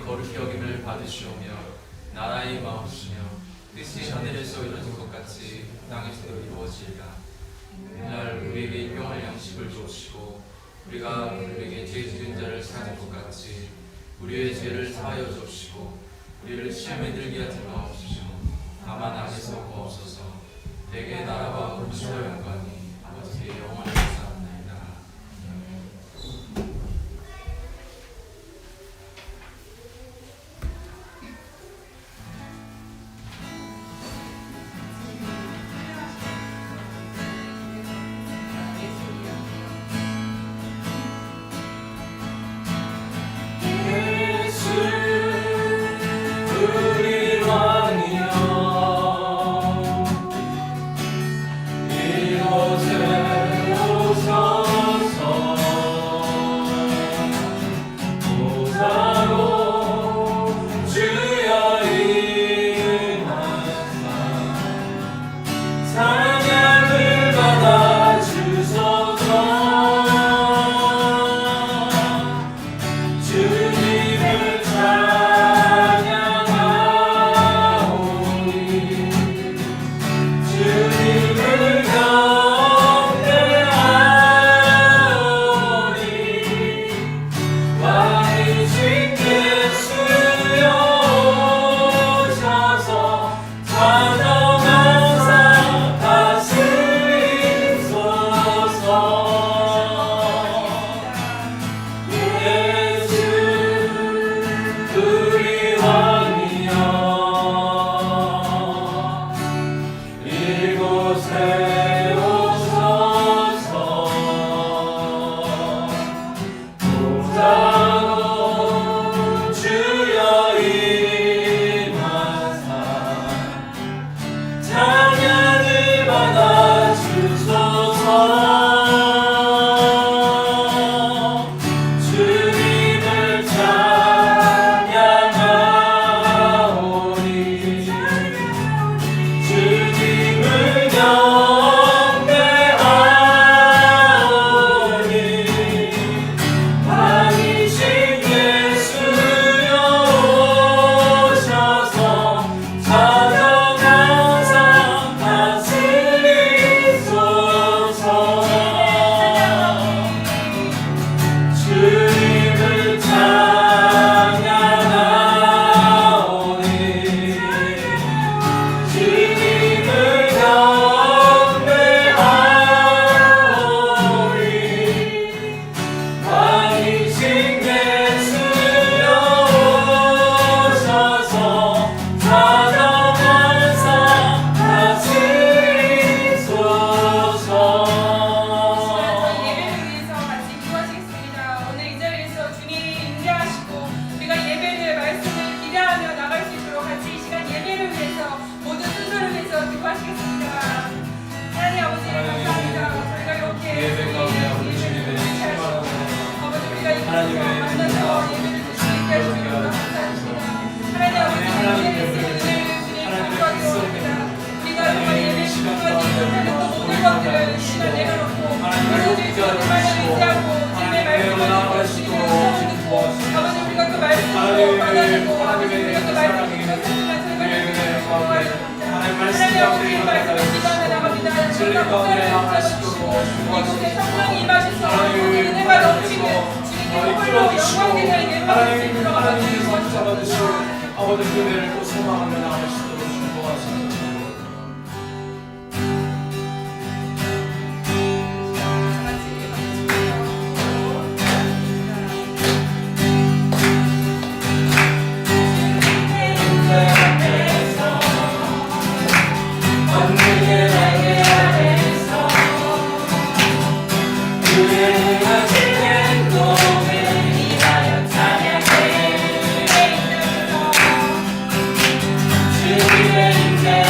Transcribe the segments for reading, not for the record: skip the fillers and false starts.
거룩히 여김을 받으시오며 나라의 마옵시며 뜻이 하늘에서 이루어진 것 같이 땅에서도 이루어지리라. 그날 우리에게 일용할 양식을 주시고 우리가 우리에게 죄 지은 자를 사하는 것 같이 우리의 죄를 사하여 주시고 우리를 시험에 들게 하지 마옵시며 다만 악에서 구하옵소서. 내게 나라와 권세와 영광이 아버지의 영원히 사옵나이다. 아버지 그 은혜를 또 소망하며 나갈 수 있도록 축복하십니다. 주님의 인생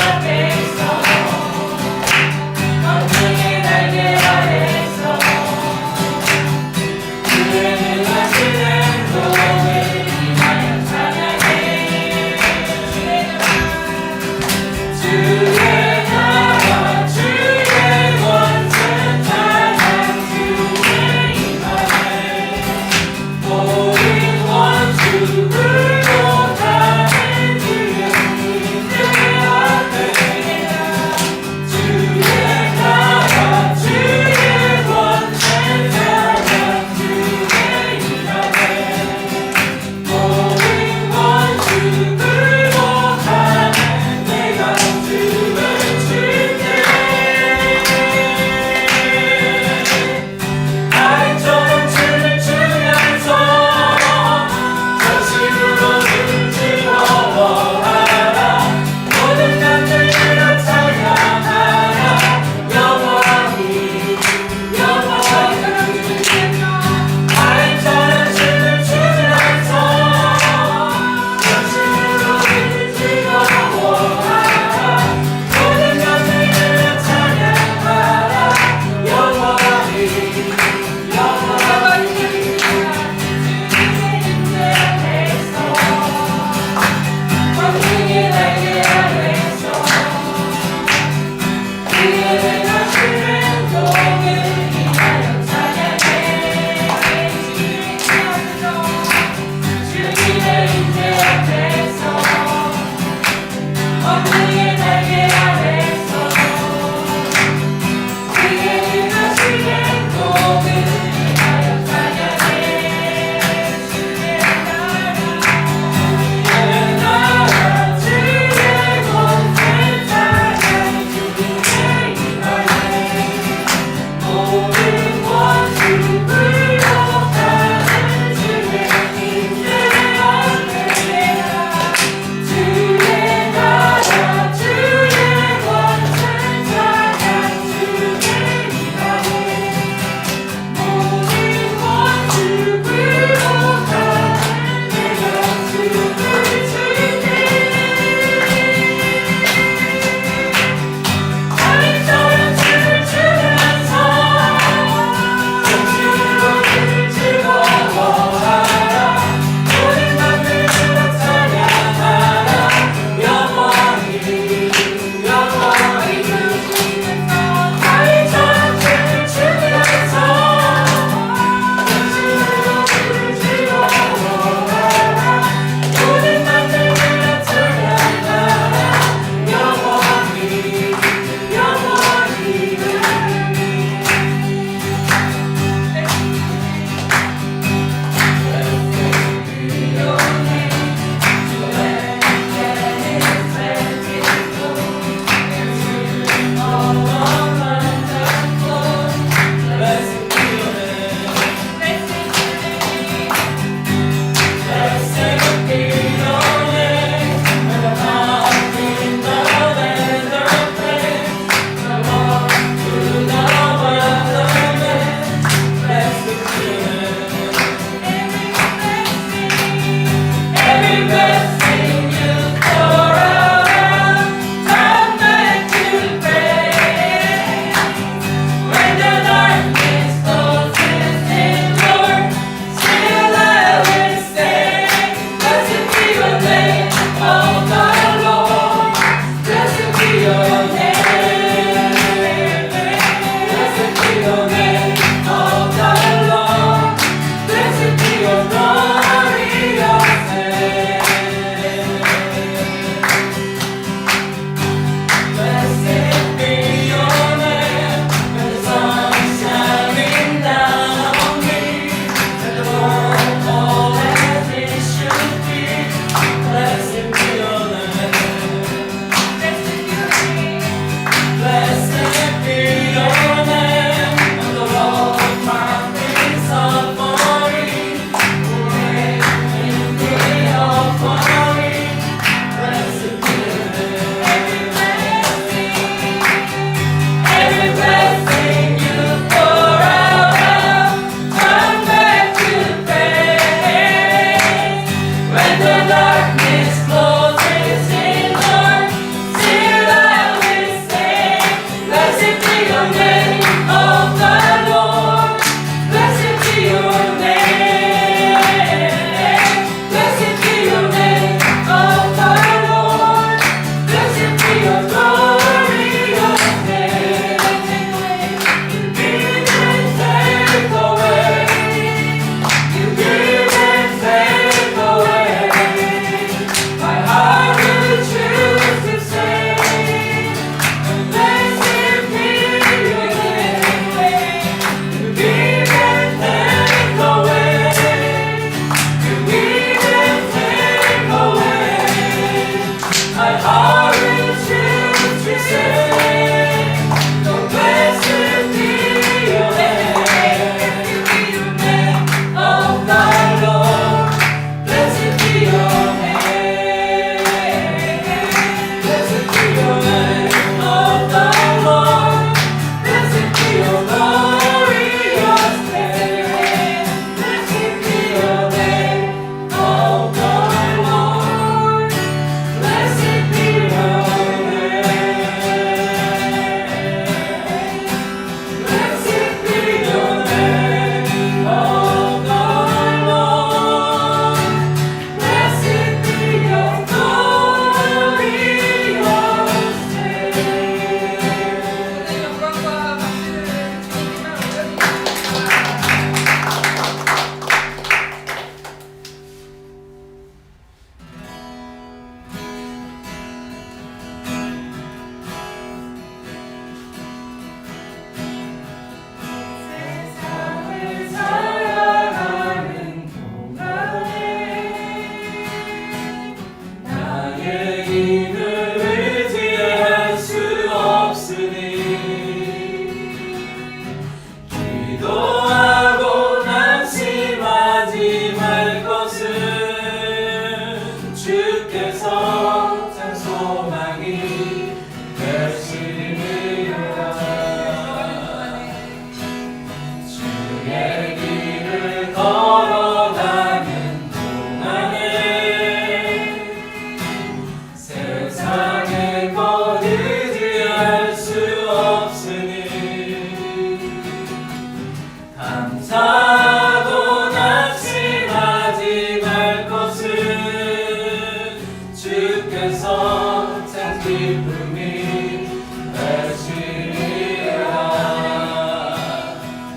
기쁨이 되시리라.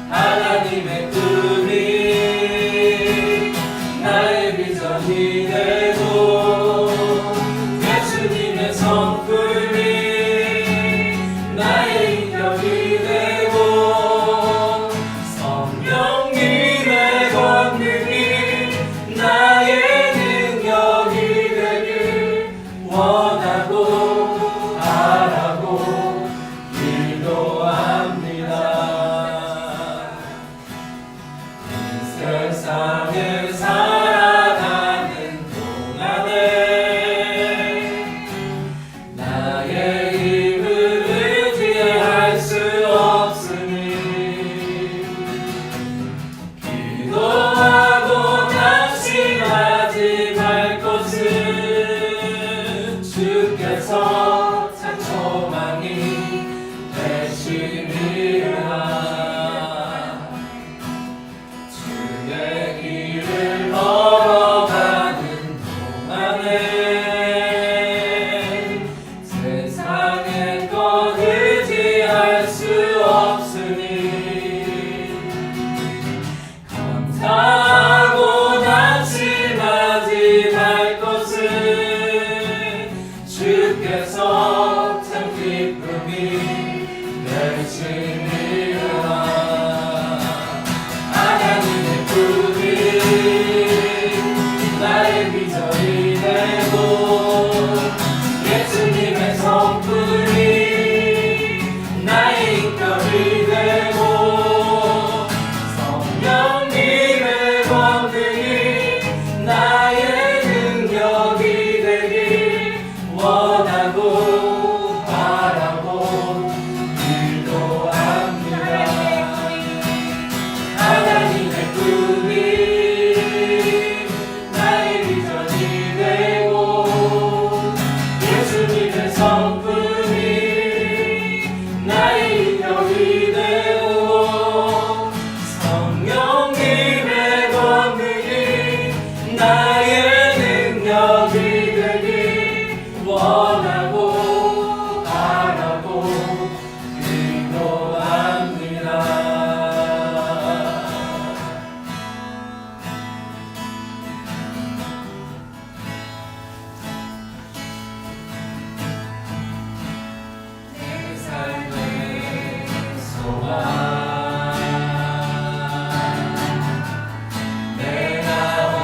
하나님의 꿈이 나의 비전이 되고 예수님의 성품이 나의 인격이 되고 성령님의 권능이 나의 능력이 되길 원하고 바라고 기도합니다. 이 세상에 살아가는 동안에 나의 힘을 의지할 수 없으니 기도하고 낙심하지 말 것은 주께서 참 소망이 되시리라. 주의 길을 걸어가는 동안에 세상의 것 의지할 수 없으니 감사하고 낙심하지 말 것은 주께서 참 기쁨이 되시리라. 하나님의 꿈이 나의 비전이 되고 예수님의 성품이 나의 인격이 되고 성령님의 권능이 나의 능력이 되길 원하고 바라고 기도합니다. 하나님의 꿈이 나의 비전이 되고 예수님의 성품이 나의 인격이 되고 성령님의 권능이 나의 능력이 되길 원하고 바라고 기도합니다. 내 삶의 소망 내 나와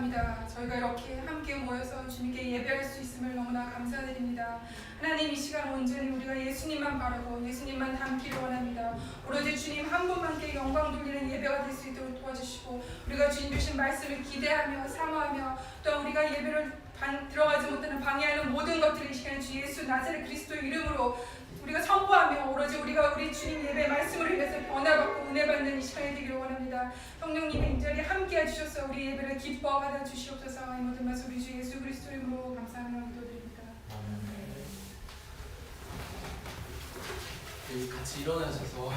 감사합니다. 저희가 이렇게 함께 모여서 주님께 예배할 수 있음을 너무나 감사드립니다. 하나님, 이 시간 온전히 우리가 예수님만 바라고 예수님만 닮기를 원합니다. 오로지 주님 한 분만께 영광 돌리는 예배가 될 수 있도록 도와주시고, 우리가 주님 주신 말씀을 기대하며 사모하며 또 우리가 예배를 들어가지 못하는 방해하는 모든 것들을 이 시간에 주 예수 나사렛 그리스도의 이름으로 우리가 선포하며 오로지 우리가 우리 주님 예배 말씀을 위해서 변화받고 은혜받는 이 시간이 되기를 원합니다. 성령님의 인자리 함께 해주셔서 우리 예배를 기뻐 받아주시옵소서. 이 모든 말씀 우리 주 예수 그리스도 이름으로 감사하며 기도드립니다. 같이 일어나셔서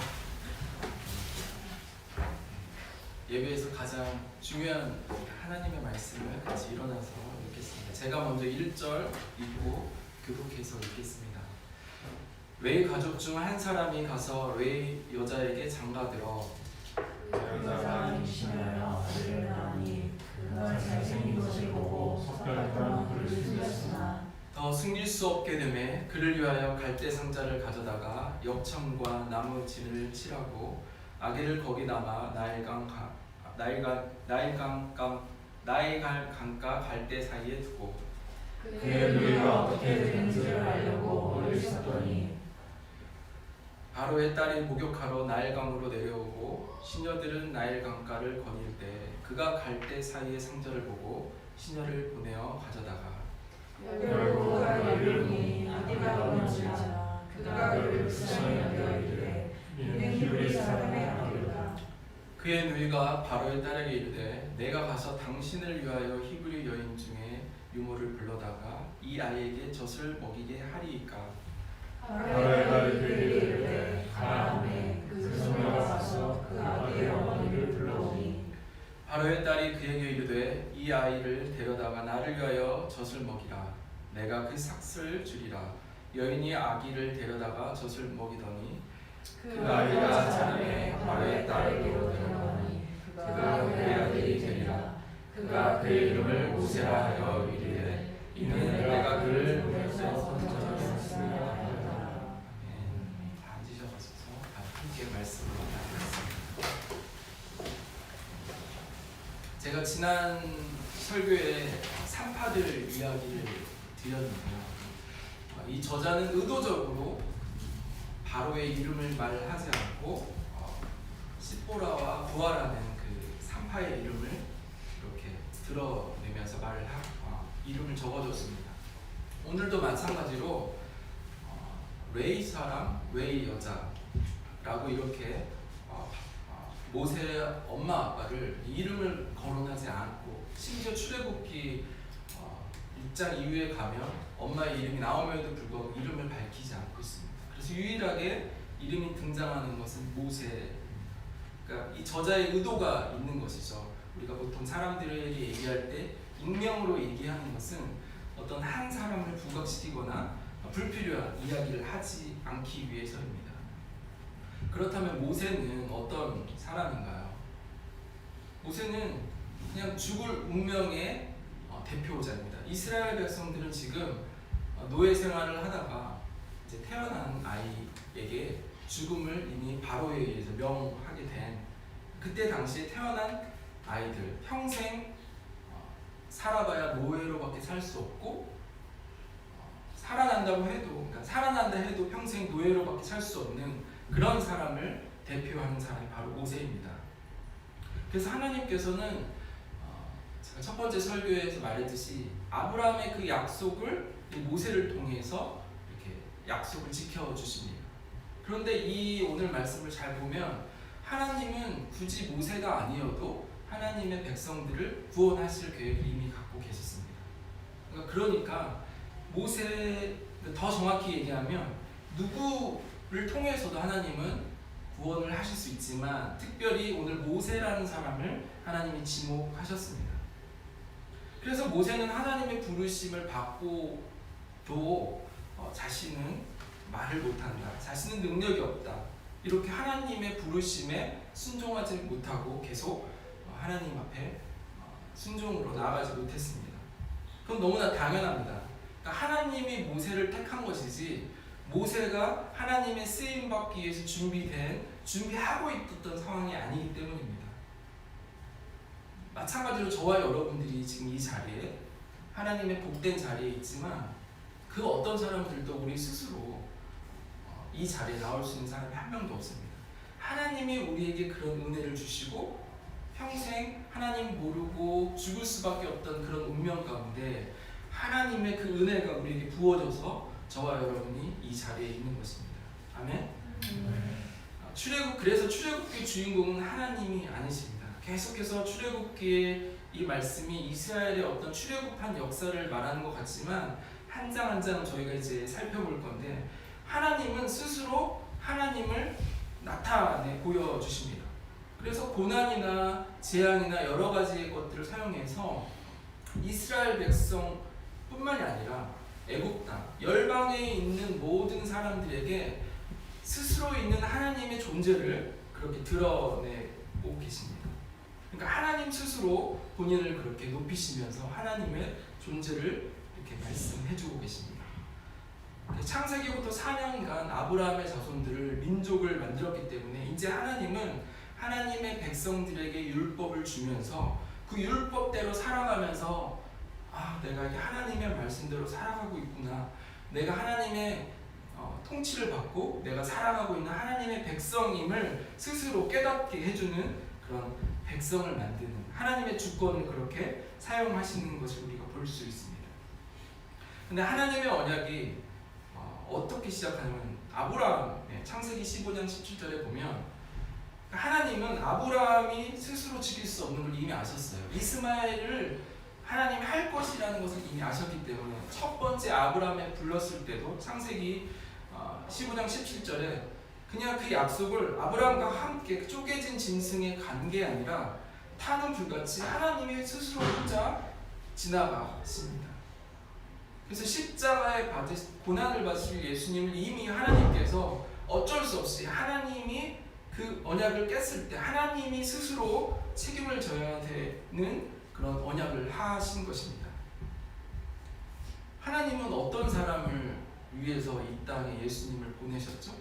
예배에서 가장 중요한 하나님의 말씀을 같이 일어나서 읽겠습니다. 제가 먼저 1절 읽고 교독해서 읽겠습니다. 웨이 가족 중 한 사람이 가서 웨이 여자에게 장가들어 여자가 임신하여 아들을 낳으니 그가 잘생긴 것을 보고 석별했던 그를 숨겼으나 더 숨길 수 없게 되매 그를 위하여 갈대 상자를 가져다가 역청과 나무 진을 칠하고 아기를 거기 담아 나일강 강가 갈대 사이에 두고 그의 누이가 어떻게 되는지를 알려고 멀리 있었더니 바로의 딸이 목욕하러 나일강으로 내려오고 시녀들은 나일강가를 거닐 때 그가 갈대 사이의 상자를 보고 시녀를 보내어 가져다가 결국 그가 이르니 아기가 없는지라 그가 그를 불쌍히 여겨 이르되 이는 히브리 사람의 아기로다. 그의 누이가 바로의 딸에게 이르되 내가 가서 당신을 위하여 히브리 여인 중에 유모를 불러다가 이 아이에게 젖을 먹이게 하리이까. 바로의 딸이 그에게 이르되 가라 하매 그 소녀가 가서 그 아기의 어머니를 불러오니 바로의 딸이 그에게 이르되 이 아이를 데려다가 나를 위하여 젖을 먹이라. 내가 그 삭슬 주리라. 여인이 아기를 데려다가 젖을 먹이더니 그 아기가 자라매 바로의 딸에게로 데려가니 그가 그의 아들이 되리라. 그가 그의 이름을 모세라 하여 이르되 이는 내가 그를 물에서 건져냈습니다. 다 앉으셔서 함께 말씀을 나누겠습니다. 제가 지난 설교에 산파들 이야기를 드렸는데요. 이 저자는 의도적으로 바로의 이름을 말하지 않고 시보라와 부하라는 그 산파의 이름을 이렇게 드러내면서 이름을 적어줬습니다. 오늘도 마찬가지로 웨이 사람, 웨이 여자라고 이렇게 모세의 엄마 아빠를 이름을 거론하지 않고, 심지어 출애굽기 6장 이후에 가면 엄마의 이름이 나옴에도 불구하고 이름을 밝히지 않고 있습니다. 그래서 유일하게 이름이 등장하는 것은 모세입니다. 그러니까 이 저자의 의도가 있는 것이죠. 우리가 보통 사람들에게 얘기할 때 익명으로 얘기하는 것은 어떤 한 사람을 부각시키거나 불필요한 이야기를 하지 않기 위해서입니다. 그렇다면 모세는 어떤 사람인가요? 모세는 그냥 죽을 운명의 대표자입니다. 이스라엘 백성들은 지금 노예 생활을 하다가 이제 태어난 아이에게 죽음을 이미 바로에 의해서 명하게 된, 그때 당시에 태어난 아이들 평생 살아봐야 노예로밖에 살 수 없고, 살아난다 해도 평생 노예로밖에 살 수 없는 그런 사람을 대표하는 사람이 바로 모세입니다. 그래서 하나님께서는 제가 첫 번째 설교에서 말했듯이 아브라함의 그 약속을 이 모세를 통해서 이렇게 약속을 지켜주십니다. 그런데 이 오늘 말씀을 잘 보면 하나님은 굳이 모세가 아니어도 하나님의 백성들을 구원하실 계획을 이미 갖고 계셨습니다. 그러니까 모세, 더 정확히 얘기하면 누구를 통해서도 하나님은 구원을 하실 수 있지만 특별히 오늘 모세라는 사람을 하나님이 지목하셨습니다. 그래서 모세는 하나님의 부르심을 받고도 자신은 말을 못한다, 자신은 능력이 없다, 이렇게 하나님의 부르심에 순종하지 못하고 계속 하나님 앞에 순종으로 나아가지 못했습니다. 그건 너무나 당연합니다. 그러니까 하나님이 모세를 택한 것이지 모세가 하나님의 쓰임받기 위해서 준비하고 있었던 상황이 아니기 때문입니다. 마찬가지로 저와 여러분들이 지금 이 자리에 하나님의 복된 자리에 있지만 그 어떤 사람들도 우리 스스로 이 자리에 나올 수 있는 사람이 한 명도 없습니다. 하나님이 우리에게 그런 은혜를 주시고 평생 하나님 모르고 죽을 수밖에 없던 그런 운명 가운데 하나님의 그 은혜가 우리에게 부어져서 저와 여러분이 이 자리에 있는 것입니다. 아멘? 그래서 출애굽기의 주인공은 하나님이 아니십니다. 계속해서 출애굽기의 이 말씀이 이스라엘의 어떤 출애굽한 역사를 말하는 것 같지만 한 장 한 장 저희가 이제 살펴볼 건데 하나님은 스스로 하나님을 나타내 보여주십니다. 그래서 고난이나 재앙이나 여러 가지의 것들을 사용해서 이스라엘 백성뿐만이 아니라 애굽 땅, 열방에 있는 모든 사람들에게 스스로 있는 하나님의 존재를 그렇게 드러내고 계십니다. 그러니까 하나님 스스로 본인을 그렇게 높이시면서 하나님의 존재를 이렇게 말씀해주고 계십니다. 창세기부터 4년간 아브라함의 자손들을 민족을 만들었기 때문에 이제 하나님은 하나님의 백성들에게 율법을 주면서 그 율법대로 살아가면서 내가 이게 하나님의 말씀대로 살아가고 있구나. 내가 하나님의 통치를 받고 내가 살아가고 있는 하나님의 백성임을 스스로 깨닫게 해주는 그런 백성을 만드는 하나님의 주권을 그렇게 사용하시는 것을 우리가 볼 수 있습니다. 근데 하나님의 언약이 어떻게 시작하냐면 아브라함의 창세기 15장 17절에 보면 하나님은 아브라함이 스스로 지킬 수 없는 걸 이미 아셨어요. 이스마엘을 하나님이 할 것이라는 것을 이미 아셨기 때문에 첫 번째 아브라함에 불렀을 때도 창세기 15장 17절에 그냥 그 약속을 아브라함과 함께 쪼개진 짐승에 간 게 아니라 타는 불같이 하나님이 스스로 혼자 지나가십니다. 그래서 십자가에 고난을 받으실 예수님을 이미 하나님께서 어쩔 수 없이 하나님이 그 언약을 깼을 때 하나님이 스스로 책임을 져야 되는 그런 언약을 하신 것입니다. 하나님은 어떤 사람을 위해서 이 땅에 예수님을 보내셨죠?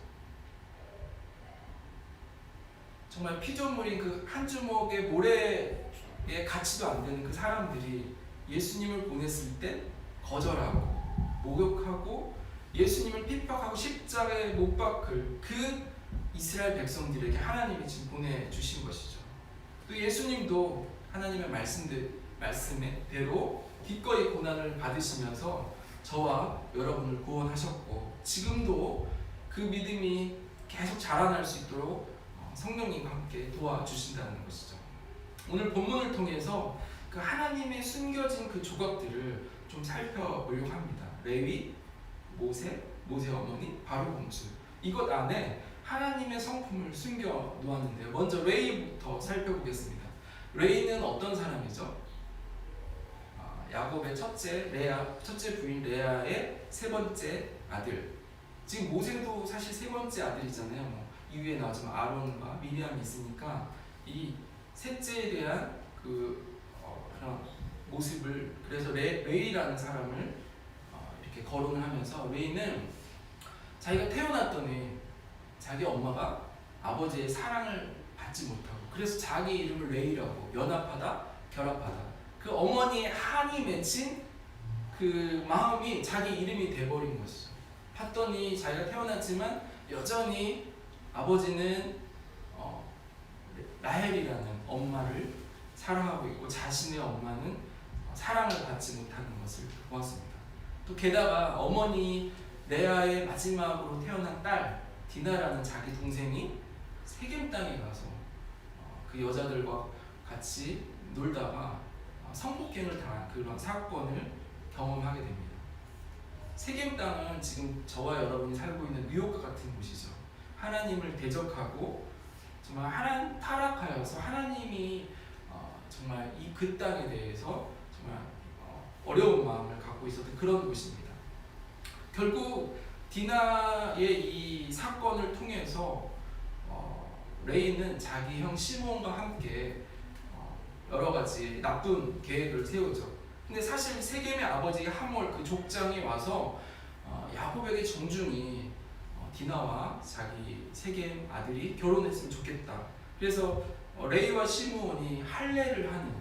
정말 피조물인 그 한 주먹의 모래에 가치도 안 되는 그 사람들이 예수님을 보냈을 때 거절하고 모욕하고 예수님을 핍박하고 십자가에 못 박을 그 이스라엘 백성들에게 하나님이 지금 보내주신 것이죠. 또 예수님도 하나님의 말씀대로 기꺼이 고난을 받으시면서 저와 여러분을 구원하셨고 지금도 그 믿음이 계속 자라날 수 있도록 성령님과 함께 도와주신다는 것이죠. 오늘 본문을 통해서 그 하나님의 숨겨진 그 조각들을 좀 살펴보려고 합니다. 레위, 모세 어머니, 바로 공주. 이것 안에 하나님의 성품을 숨겨 놓았는데요. 먼저 레위부터 살펴보겠습니다. 레위는 어떤 사람이죠? 야곱의 첫째 부인 레아의 세 번째 아들. 지금 모세도 사실 세 번째 아들이잖아요. 이후에 나오지만 아론과 미리암이 있으니까 이 셋째에 대한 그런 모습을 그래서 레위라는 사람을 이렇게 거론을 하면서 레위는 자기가 태어났더니 자기 엄마가 아버지의 사랑을 받지 못하고 그래서 자기 이름을 레위라고 연합하다 결합하다 그 어머니의 한이 맺힌 그 마음이 자기 이름이 돼버린 것이죠. 봤더니 자기가 태어났지만 여전히 아버지는 라헬이라는 엄마를 사랑하고 있고 자신의 엄마는 사랑을 받지 못하는 것을 보았습니다. 또 게다가 어머니 레아의 마지막으로 태어난 딸 디나라는 자기 동생이 세겜 땅에 가서 그 여자들과 같이 놀다가 성폭행을 당한 그런 사건을 경험하게 됩니다. 세겜 땅은 지금 저와 여러분이 살고 있는 뉴욕과 같은 곳이죠. 하나님을 대적하고 정말 타락하여서 하나님이 정말 그 땅에 대해서 정말 어려운 마음을 갖고 있었던 그런 곳입니다. 결국 디나의 이 사건을 통해서 레이는 자기 형 시몬과 함께 여러 가지 나쁜 계획을 세우죠. 근데 사실 세겜의 아버지 하몰 그 족장이 와서 야곱에게 정중히 디나와 자기 세겜 아들이 결혼했으면 좋겠다. 그래서 레이와 시므온이 할례를 하는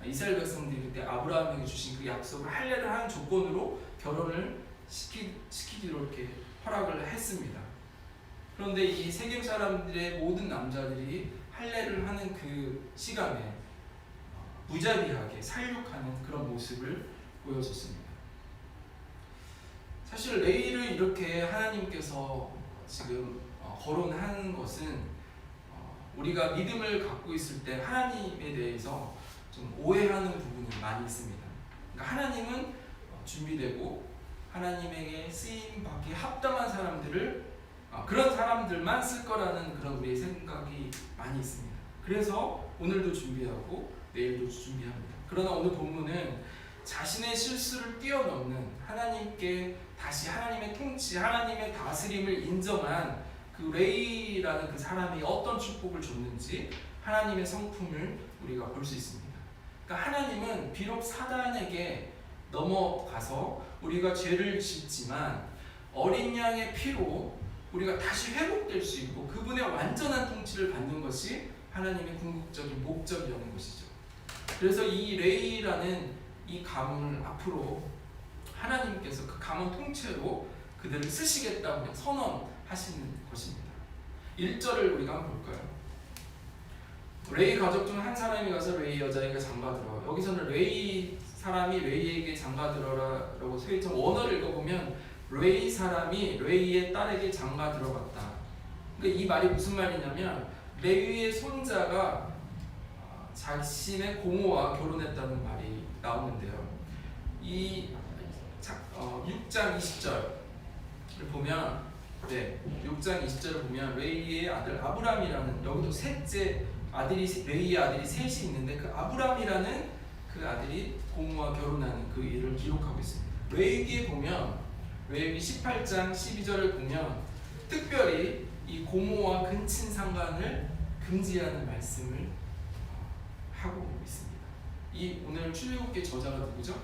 이스라엘 백성들이 그때 아브라함에게 주신 그 약속을 할례를 하는 조건으로 결혼을 시키기로 이렇게 허락을 했습니다. 그런데 이 세겜 사람들의 모든 남자들이 할례를 하는 그 시간에 무자비하게 살육하는 그런 모습을 보여줬습니다. 사실 레위를 이렇게 하나님께서 지금 거론하는 것은 우리가 믿음을 갖고 있을 때 하나님에 대해서 좀 오해하는 부분이 많이 있습니다. 그러니까 하나님은 준비되고 하나님에게 쓰임 받기 합당한 사람들을 그런 사람들만 쓸 거라는 그런 우리의 생각이 많이 있습니다. 그래서 오늘도 준비하고 내일도 준비합니다. 그러나 오늘 본문은 자신의 실수를 뛰어넘는 하나님께 다시 하나님의 통치, 하나님의 다스림을 인정한 그 레위라는 그 사람이 어떤 축복을 줬는지 하나님의 성품을 우리가 볼 수 있습니다. 그러니까 하나님은 비록 사단에게 넘어가서 우리가 죄를 짓지만 어린 양의 피로 우리가 다시 회복될 수 있고 그분의 완전한 통치를 받는 것이 하나님의 궁극적인 목적이라는 것이죠. 그래서 이 레위라는 이 가문을 앞으로 하나님께서 그 가문 통째로 그들을 쓰시겠다고 그냥 선언하시는 것입니다. 1절을 우리가 한번 볼까요? 레위 가족 중 한 사람이 가서 레위 여자에게 장가들어. 여기서는 레위 사람이 레위에게 장가들어라라고 써있죠. 원어를 읽어보면 레위 사람이 레위의 딸에게 장가들어갔다. 그러니까 이 말이 무슨 말이냐면 레위의 손자가 자신의 고모와 결혼했다는 말이 나오는데요. 이 6장 20절을 보면 6장 20절을 보면 레위의 아들 아브람이라는 여기도 셋째 아들이 레위의 아들이 셋이 있는데 그 아브람이라는 그 아들이 고모와 결혼하는 그 일을 기록하고 있습니다. 레위기에 보면 레위기 18장 12절을 보면 특별히 이 고모와 근친 상간을 금지하는 말씀을 하고 있습니다. 이 오늘 출애굽기 저자가 누구죠?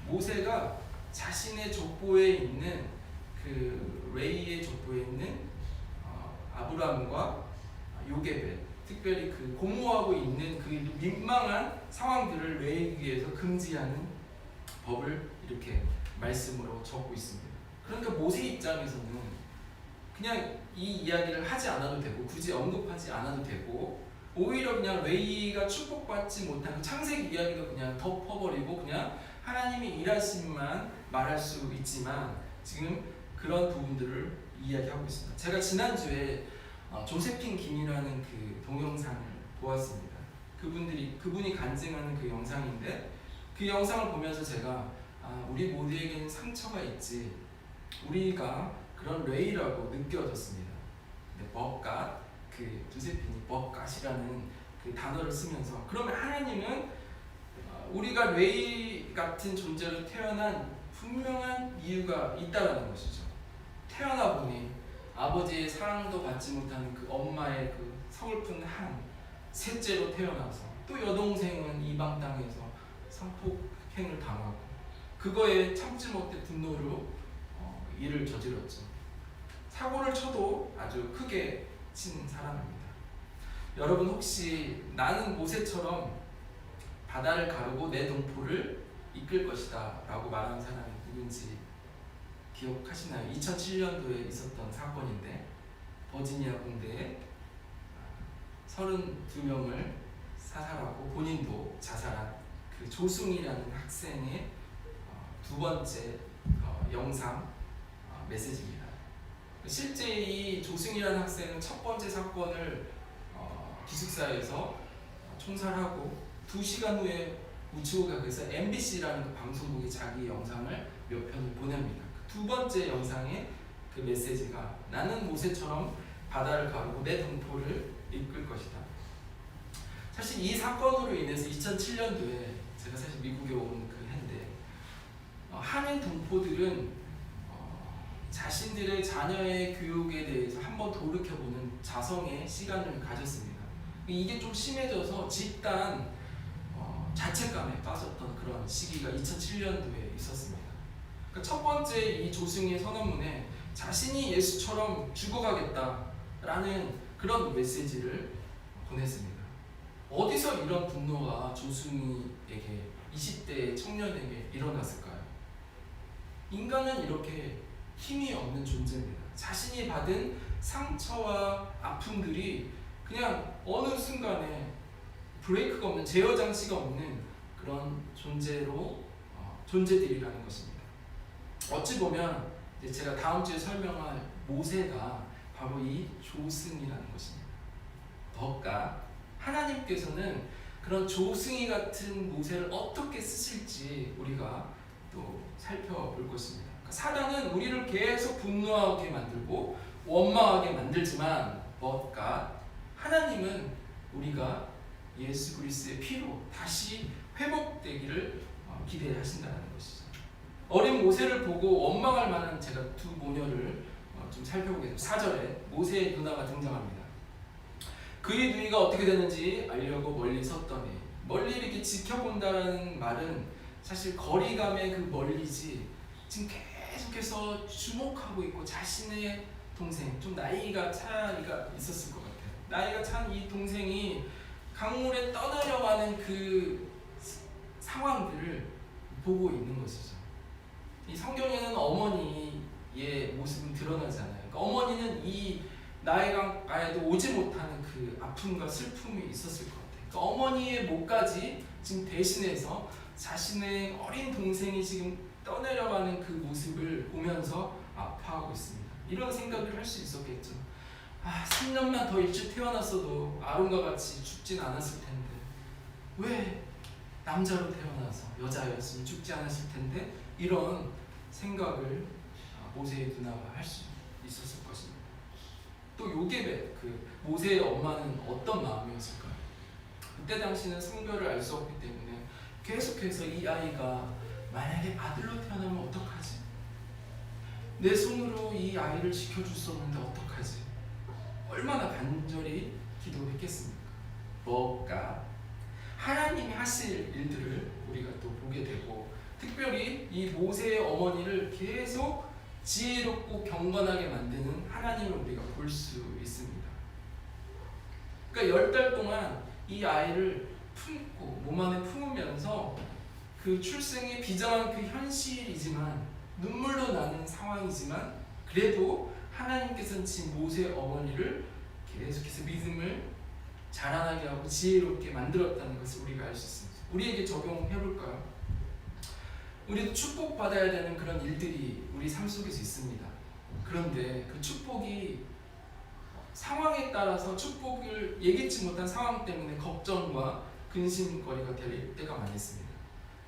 모세가 자신의 족보에 있는 그 레위의 족보에 있는 아브람과 요게벳, 특별히 그 고모하고 있는 그 민망한 상황들을 레위기에서 금지하는 법을 이렇게 말씀으로 적고 있습니다. 그러니까 모세 입장에서는 그냥 이 이야기를 하지 않아도 되고 굳이 언급하지 않아도 되고 오히려 그냥 레위가 축복받지 못한 그 창세기 이야기도 그냥 덮어버리고 그냥 하나님이 일하심만 말할 수 있지만 지금 그런 부분들을 이야기하고 있습니다. 제가 지난주에 조세핀 김이라는 그 동영상을 보았습니다. 그분이 간증하는 그 영상인데 그 영상을 보면서 제가 우리 모두에게는 상처가 있지 우리가 그런 레위라고 느껴졌습니다. 법갓 그 조세핀이 법갓이라는 그 단어를 쓰면서 그러면 하나님은 우리가 레위 같은 존재로 태어난 분명한 이유가 있다라는 것이죠. 태어나 보니 아버지의 사랑도 받지 못하는 그 엄마의 그 서글픈 한 셋째로 태어나서 또 여동생은 이방 땅에서 성폭행을 당하고 그거에 참지 못해 분노로 일을 저질렀죠. 사고를 쳐도 아주 크게 친 사람입니다. 여러분 혹시 나는 모세처럼 바다를 가르고 내 동포를 이끌 것이다 라고 말하는 사람이 누군지 기억하시나요? 2007년도에 있었던 사건인데 버지니아 공대에 32명을 사살하고 본인도 자살한 그 조승이라는 학생의 두 번째 영상 메시지입니다. 실제 이 조승이라는 학생은 첫 번째 사건을 기숙사에서 총살하고 2시간 후에 우체국에서 MBC라는 그 방송국에 자기 영상을 몇 편을 보냅니다. 두 번째 영상의 그 메시지가 나는 모세처럼 바다를 가르고 내 동포를 이끌 것이다. 사실 이 사건으로 인해서 2007년도에 제가 사실 미국에 온 그 해인데 한인 동포들은 자신들의 자녀의 교육에 대해서 한번 돌이켜보는 자성의 시간을 가졌습니다. 이게 좀 심해져서 집단 자책감에 빠졌던 그런 시기가 2007년도에 있었습니다. 그러니까 첫 번째 이 조승의 선언문에 자신이 예수처럼 죽어가겠다라는 그런 메시지를 보냈습니다. 어디서 이런 분노가 조승이에게 20대 청년에게 일어났을까요? 인간은 이렇게 힘이 없는 존재입니다. 자신이 받은 상처와 아픔들이 그냥 어느 순간에 브레이크가 없는, 제어 장치가 없는 그런 존재들이라는 것입니다. 어찌 보면 이제 제가 다음 주에 설명할 모세가 바로 이 조승이라는 것입니다. 더욱가 하나님께서는 그런 조승이 같은 모세를 어떻게 쓰실지 우리가 또 살펴볼 것입니다. 그러니까 사단은 우리를 계속 분노하게 만들고 원망하게 만들지만 더욱가 하나님은 우리가 예수 그리스도의 피로 다시 회복되기를 기대하신다는 것이죠. 어린 모세를 보고 원망할 만한 제가 두 모녀를 좀 살펴보겠습니다. 4절에 모세의 누나가 등장합니다. 그의 누이가 어떻게 되는지 알려고 멀리 섰더니, 멀리 이렇게 지켜본다라는 말은 사실 거리감의 그 멀리지, 지금 계속해서 주목하고 있고 자신의 동생, 좀 나이가 차이가 있었을 것 같아요. 나이가 찬 이 동생이 강물에 떠내려가는 그 상황들을 보고 있는 것이죠. 이 성경에는 어머니의 모습은 드러나지 않아요. 그러니까 어머니는 이 나이강가에도 오지 못하는 그 아픔과 슬픔이 있었을 것 같아요. 그러니까 어머니의 목까지 지금 대신해서 자신의 어린 동생이 지금 떠내려가는 그 모습을 보면서 아파하고 있습니다. 이런 생각을 할 수 있었겠죠. 3년만 더 일찍 태어났어도 아론과 같이 죽진 않았을 텐데, 왜 남자로 태어나서 여자였으면 죽지 않았을 텐데, 이런 생각을 모세의 누나가 할 수 있었을 것입니다. 또 요게벳, 그 모세의 엄마는 어떤 마음이었을까요? 그때 당시는 성별을 알 수 없기 때문에 계속해서 이 아이가 만약에 아들로 태어나면 어떡하지? 내 손으로 이 아이를 지켜줄 수 없는데 어떡하지? 얼마나 간절히 기도했겠습니까? 뭐가 하나님이 하실 일들을 우리가 또 보게 되고, 특별히 이 모세의 어머니를 계속 지혜롭고 경건하게 만드는 하나님을 우리가 볼 수 있습니다. 그러니까 10달 동안 이 아이를 품고 몸 안에 품으면서 그 출생의 비장한 그 현실이지만, 눈물로 나는 상황이지만, 그래도 하나님께서는 지금 모세의 어머니를 계속해서 믿음을 자라나게 하고 지혜롭게 만들었다는 것을 우리가 알 수 있습니다. 우리에게 적용해볼까요? 우리도 축복받아야 되는 그런 일들이 우리 삶 속에서 있습니다. 그런데 그 축복이 상황에 따라서 축복을 예기치 못한 상황 때문에 걱정과 근심거리가 될 때가 많이 있습니다.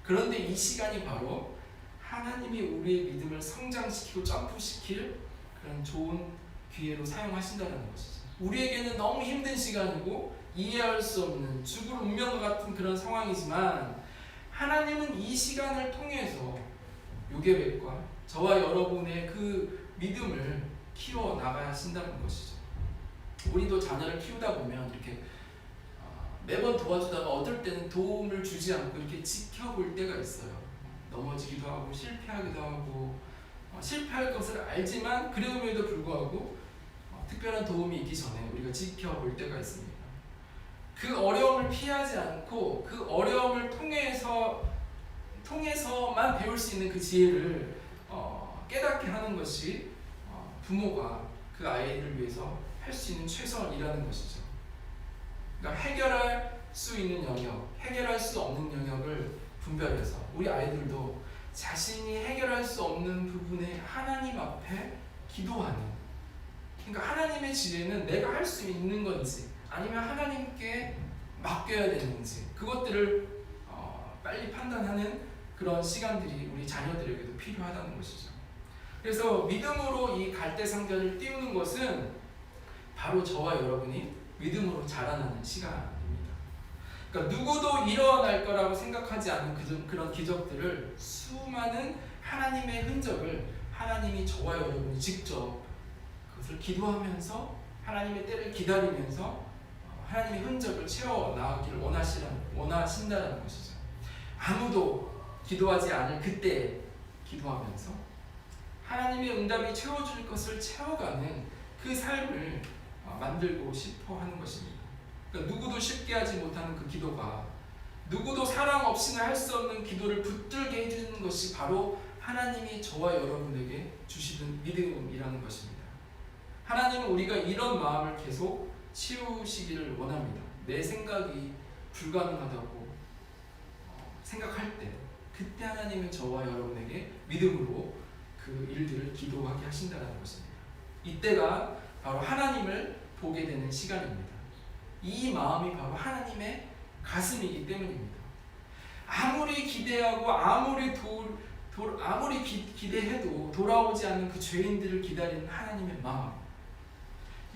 그런데 이 시간이 바로 하나님이 우리의 믿음을 성장시키고 점프시킬 그런 좋은 기회로 사용하신다는 것이죠. 우리에게는 너무 힘든 시간이고 이해할 수 없는 죽을 운명과 같은 그런 상황이지만, 하나님은 이 시간을 통해서 요게벳과 저와 여러분의 그 믿음을 키워 나가야 하신다는 것이죠. 우리도 자녀를 키우다 보면 이렇게 매번 도와주다가 어떨 때는 도움을 주지 않고 이렇게 지켜볼 때가 있어요. 넘어지기도 하고 실패하기도 하고, 실패할 것을 알지만 그럼에도 불구하고 특별한 도움이 있기 전에 우리가 지켜볼 때가 있습니다. 그 어려움을 피하지 않고 그 어려움을 통해서만 배울 수 있는 그 지혜를 깨닫게 하는 것이 부모가 그 아이를 위해서 할 수 있는 최선이라는 것이죠. 그러니까 해결할 수 있는 영역, 해결할 수 없는 영역을 분별해서 우리 아이들도 자신이 해결할 수 없는 부분에 하나님 앞에 기도하는, 그러니까 하나님의 지혜는 내가 할 수 있는 건지 아니면 하나님께 맡겨야 되는지, 그것들을 빨리 판단하는 그런 시간들이 우리 자녀들에게도 필요하다는 것이죠. 그래서 믿음으로 이 갈대상자를 띄우는 것은 바로 저와 여러분이 믿음으로 자라나는 시간입니다. 그러니까 누구도 일어날 거라고 생각하지 않는 그런 기적들을, 수많은 하나님의 흔적을 하나님이 저와 여러분이 직접 그것을 기도하면서 하나님의 때를 기다리면서 하나님의 흔적을 채워 나가기를 원하신다는 것이죠. 아무도 기도하지 않을 그때 기도하면서 하나님의 응답이 채워줄 것을 채워가는 그 삶을 만들고 싶어 하는 것입니다. 그러니까 누구도 쉽게 하지 못하는 그 기도가, 누구도 사랑 없이는 할 수 없는 기도를 붙들게 해주는 것이 바로 하나님이 저와 여러분에게 주시는 믿음이라는 것입니다. 하나님은 우리가 이런 마음을 계속 치우시기를 원합니다. 내 생각이 불가능하다고 생각할 때, 그때 하나님은 저와 여러분에게 믿음으로 그 일들을 기도하게 하신다는 것입니다. 이때가 바로 하나님을 보게 되는 시간입니다. 이 마음이 바로 하나님의 가슴이기 때문입니다. 아무리 기대하고 아무리 기대해도 돌아오지 않는 그 죄인들을 기다리는 하나님의 마음,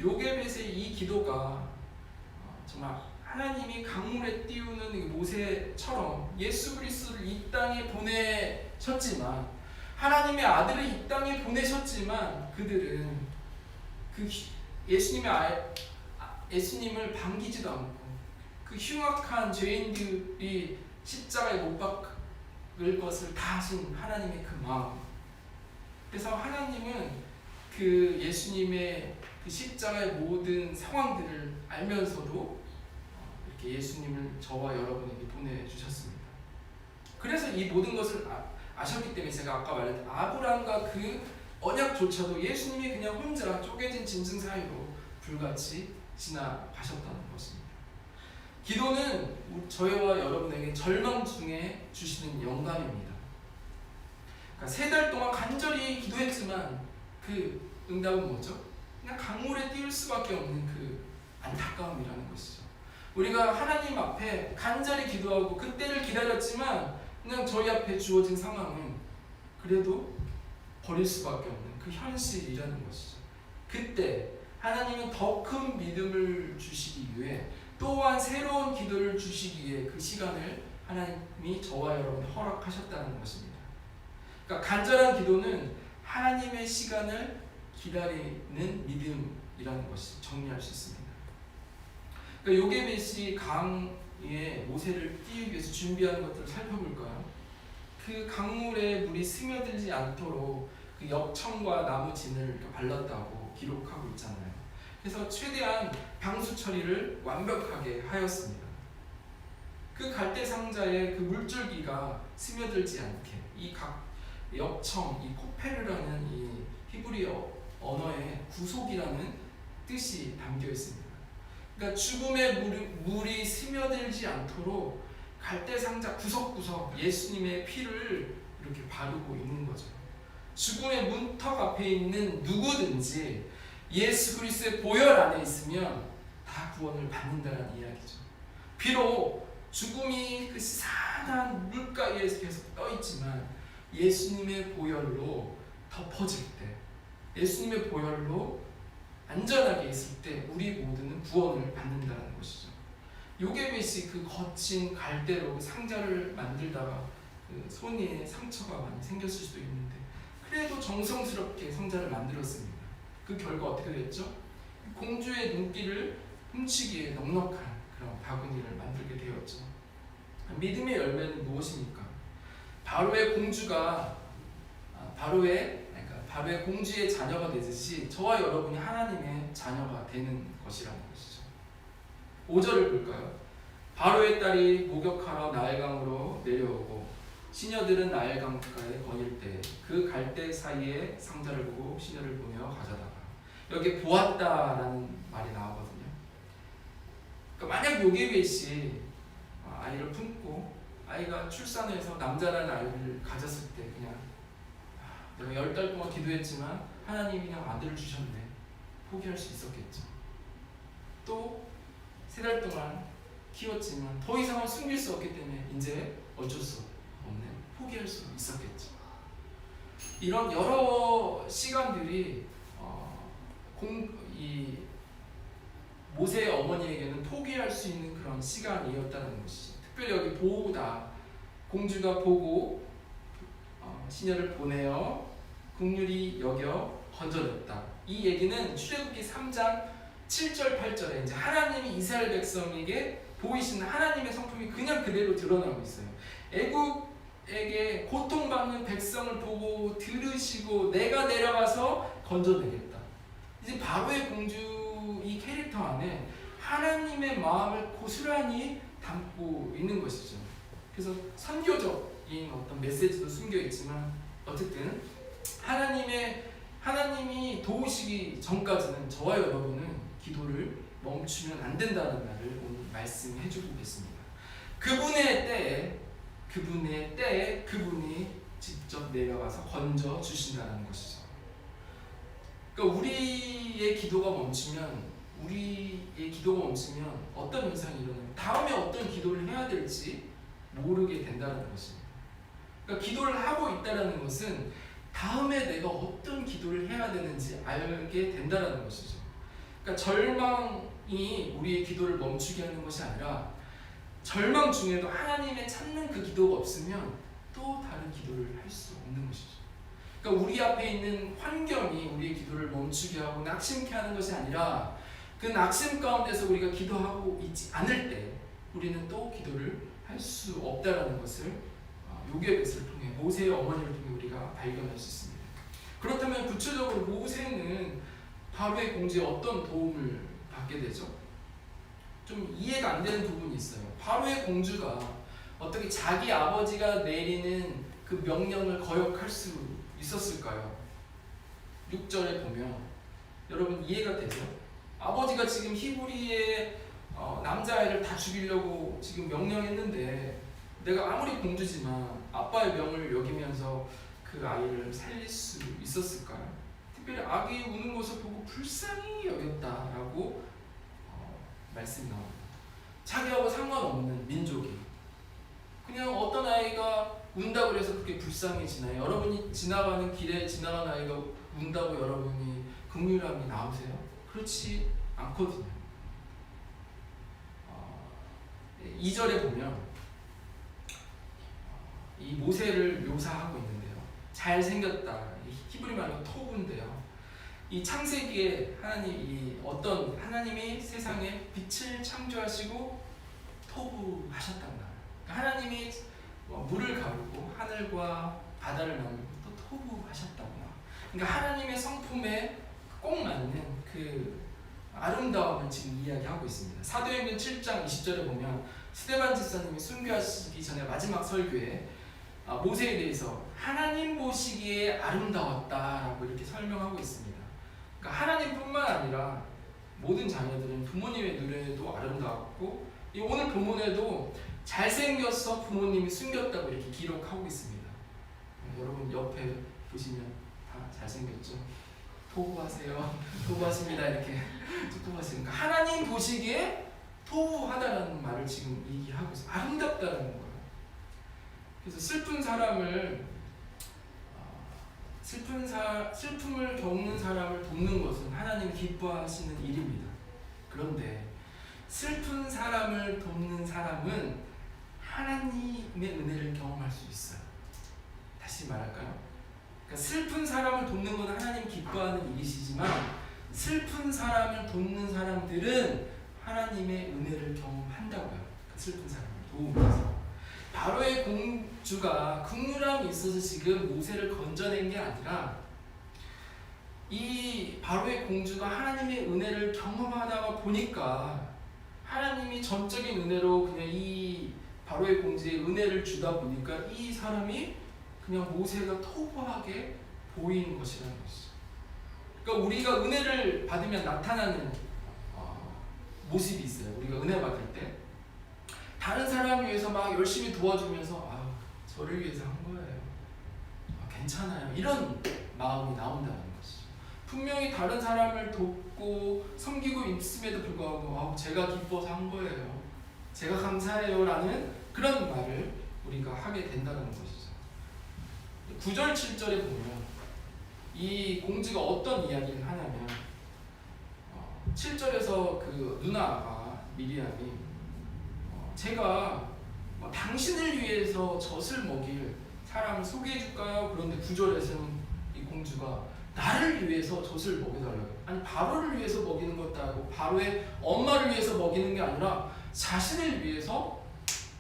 요게벳의 이 기도가 정말 하나님이 강물에 띄우는 모세처럼 예수 그리스도를 이 땅에 보내셨지만, 하나님의 아들을 이 땅에 보내셨지만, 그들은 그 예수님을 반기지도 않고 그 흉악한 죄인들이 십자가에 못 박을 것을 다 하신 하나님의 그 마음. 그래서 하나님은 그 예수님의 그 십자가의 모든 상황들을 알면서도 이렇게 예수님을 저와 여러분에게 보내주셨습니다. 그래서 이 모든 것을 아셨기 때문에 제가 아까 말했던 아브라함과 그 언약조차도 예수님이 그냥 혼자 쪼개진 짐승 사이로 불같이 지나가셨다는 것입니다. 기도는 저희와 여러분에게 절망 중에 주시는 영감입니다. 그러니까 3달 동안 간절히 기도했지만 그 응답은 뭐죠? 그냥 강물에 띄울 수밖에 없는 그 안타까움이라는 것이죠. 우리가 하나님 앞에 간절히 기도하고 그때를 기다렸지만 그냥 저희 앞에 주어진 상황은 그래도 버릴 수밖에 없는 그 현실이라는 것이죠. 그때 하나님은 더 큰 믿음을 주시기 위해, 또한 새로운 기도를 주시기 위해 그 시간을 하나님이 저와 여러분에 허락하셨다는 것입니다. 그러니까 간절한 기도는 하나님의 시간을 기다리는 믿음이라는 것이 정리할 수 있습니다. 그러니까 요게벳이 강에 모세를 띄우기 위해서 준비하는 것들을 살펴볼까요? 그 강물에 물이 스며들지 않도록 그 역청과 나무진을 이렇게 발랐다고 기록하고 있잖아요. 그래서 최대한 방수 처리를 완벽하게 하였습니다. 그 갈대 상자에 그 물줄기가 스며들지 않게 이 각 역청, 이 코페르라는 이 히브리어 언어에 구속이라는 뜻이 담겨 있습니다. 그러니까 죽음의 물이 스며들지 않도록 갈대 상자 구석구석 예수님의 피를 이렇게 바르고 있는 거죠. 죽음의 문턱 앞에 있는 누구든지 예수 그리스도의 보혈 안에 있으면 다 구원을 받는다는 이야기죠. 비록 죽음이 그 산한 물가에 계속 떠 있지만 예수님의 보혈로 덮어질 때, 예수님의 보혈로 안전하게 있을 때 우리 모두는 구원을 받는다는 것이죠. 요게벳이 그 거친 갈대로 상자를 만들다가 그 손에 상처가 많이 생겼을 수도 있는데 그래도 정성스럽게 상자를 만들었습니다. 그 결과 어떻게 됐죠? 공주의 눈길을 훔치기에 넉넉한 그런 바구니를 만들게 되었죠. 믿음의 열매는 무엇입니까? 바로의 공주의 자녀가 되듯이 저와 여러분이 하나님의 자녀가 되는 것이라는 것이죠. 5절을 볼까요? 바로의 딸이 목욕하러 나일강으로 내려오고 시녀들은 나일강 가에 거닐 때 그 갈대 사이에 상자를 보고 시녀를 보며 가져다가, 여기 보았다라는 말이 나오거든요. 그러니까 만약 요게벳이 아이를 품고 아이가 출산해서 남자라는 아이를 가졌을 때 그냥 내가 10달 동안 기도했지만 하나님이 그냥 아들을 주셨네, 포기할 수 있었겠죠. 또 3달 동안 키웠지만 더 이상은 숨길 수 없기 때문에 이제 어쩔 수 없네, 포기할 수 있었겠죠. 이런 여러 시간들이 이 모세의 어머니에게는 포기할 수 있는 그런 시간이었다는 것이죠. 특별히 여기 보다, 공주가 보고 시녀를 보내어 긍휼히 여겨 건져냈다. 이 얘기는 출애굽기 3장 7절 8절에 이제 하나님이 이스라엘 백성에게 보이시는 하나님의 성품이 그냥 그대로 드러나고 있어요. 애굽에게 고통받는 백성을 보고 들으시고 내가 내려가서 건져내겠다. 이제 바로의 공주 이 캐릭터 안에 하나님의 마음을 고스란히 담고 있는 것이죠. 그래서 선교적인 어떤 메시지도 숨겨 있지만 어쨌든 하나님이 도우시기 전까지는 저와 여러분은 기도를 멈추면 안 된다는 말을 오늘 말씀해 주고 계십니다. 그분의 때에 그분이 직접 내려가서 건져 주신다는 것이죠. 그러니까 우리의 기도가 멈추면 어떤 현상이 일어나면 다음에 어떤 기도를 해야 될지 모르게 된다는 것입니다. 그러니까 기도를 하고 있다는 것은 다음에 내가 어떤 기도를 해야 되는지 알게 된다는 것이죠. 그러니까 절망이 우리의 기도를 멈추게 하는 것이 아니라 절망 중에도 하나님의 찾는 그 기도가 없으면 또 다른 기도를 할 수 없는 것이죠. 그러니까 우리 앞에 있는 환경이 우리의 기도를 멈추게 하고 낙심케 하는 것이 아니라 그 낙심 가운데서 우리가 기도하고 있지 않을 때 우리는 또 기도를 할 수 없다는 것을 요괴벳을 통해 모세의 어머니를 통해 우리가 발견할 수 있습니다. 그렇다면 구체적으로 모세는 바로의 공주에 어떤 도움을 받게 되죠? 좀 이해가 안 되는 부분이 있어요. 바로의 공주가 어떻게 자기 아버지가 내리는 그 명령을 거역할 수 있었을까요? 6절에 보면 여러분 이해가 되죠? 아버지가 지금 히브리의 남자아이를 다 죽이려고 지금 명령했는데 내가 아무리 공주지만 아빠의 명을 여기면서 그 아이를 살릴 수 있었을까요? 특별히 아기 우는 것을 보고 불쌍히 여겼다라고 말씀이 나옵니다. 자기하고 상관없는 민족이 그냥 어떤 아이가 운다고 해서 그렇게 불쌍해지나요? 여러분이 지나가는 길에 지나가는 아이가 운다고 여러분이 긍휼함이 나오세요? 그렇지 않거든요. 2절에 보면 이 모세를 묘사하고 있는데요. 잘생겼다. 히브리 말로 토브인데요. 이 창세기에 하나님이 세상에 빛을 창조하시고 토부하셨단 말이에요. 하나님이 물을 가르고 하늘과 바다를 만들고 또 토부하셨다고요. 그러니까 하나님의 성품에 꼭 맞는 그 아름다움을 지금 이야기하고 있습니다. 사도행전 7장 20절에 보면 스데반 집사님이 순교하시기 전에 마지막 설교에 모세에 대해서 하나님 보시기에 아름다웠다라고 이렇게 설명하고 있습니다. 그러니까 하나님뿐만 아니라 모든 자녀들은 부모님의 눈에도 아름다웠고 오늘 본문에도 잘생겨서 부모님이 숨겼다고 이렇게 기록하고 있습니다. 여러분 옆에 보시면 다 잘생겼죠? 토부하세요. 토부하십니다. 이렇게 토부하시니까 하나님 보시기에 토부하다라는 말을 지금 얘기하고 있어요. 아름답다라는 거예요. 그래서 슬픔을 겪는 사람을 돕는 것은 하나님이 기뻐하시는 일입니다. 그런데 슬픈 사람을 돕는 사람은 하나님의 은혜를 경험할 수 있어요. 다시 말할까요? 그러니까 슬픈 사람을 돕는 건 하나님 기뻐하는 일이시지만 슬픈 사람을 돕는 사람들은 하나님의 은혜를 경험한다고요. 그러니까 슬픈 사람을 도우면서 바로의 공주가 긍휼함이 있어서 지금 모세를 건져낸 게 아니라 이 바로의 공주가 하나님의 은혜를 경험하다가 보니까 하나님이 전적인 은혜로 그냥 이 바로의 공주의 은혜를 주다 보니까 이 사람이 그냥 모세가 토부하게 보이는 것이라는 것이죠. 그러니까 우리가 은혜를 받으면 나타나는 모습이 있어요. 우리가 은혜 받을 때 다른 사람을 위해서 막 열심히 도와주면서 저를 위해서 한 거예요. 괜찮아요. 이런 마음이 나온다는 것이죠. 분명히 다른 사람을 돕고 섬기고 있음에도 불구하고 제가 기뻐서 한 거예요. 제가 감사해요 라는 그런 말을 우리가 하게 된다는 것이죠. 9절 7절에 보면 이 공주가 어떤 이야기를 하냐면 7절에서 그 누나가 미리암이 제가 당신을 위해서 젖을 먹일 사람을 소개해 줄까요? 그런데 9절에서는 이 공주가 나를 위해서 젖을 먹여달라고. 아니 바로를 위해서 먹이는 것도 아니고 바로의 엄마를 위해서 먹이는 게 아니라 자신을 위해서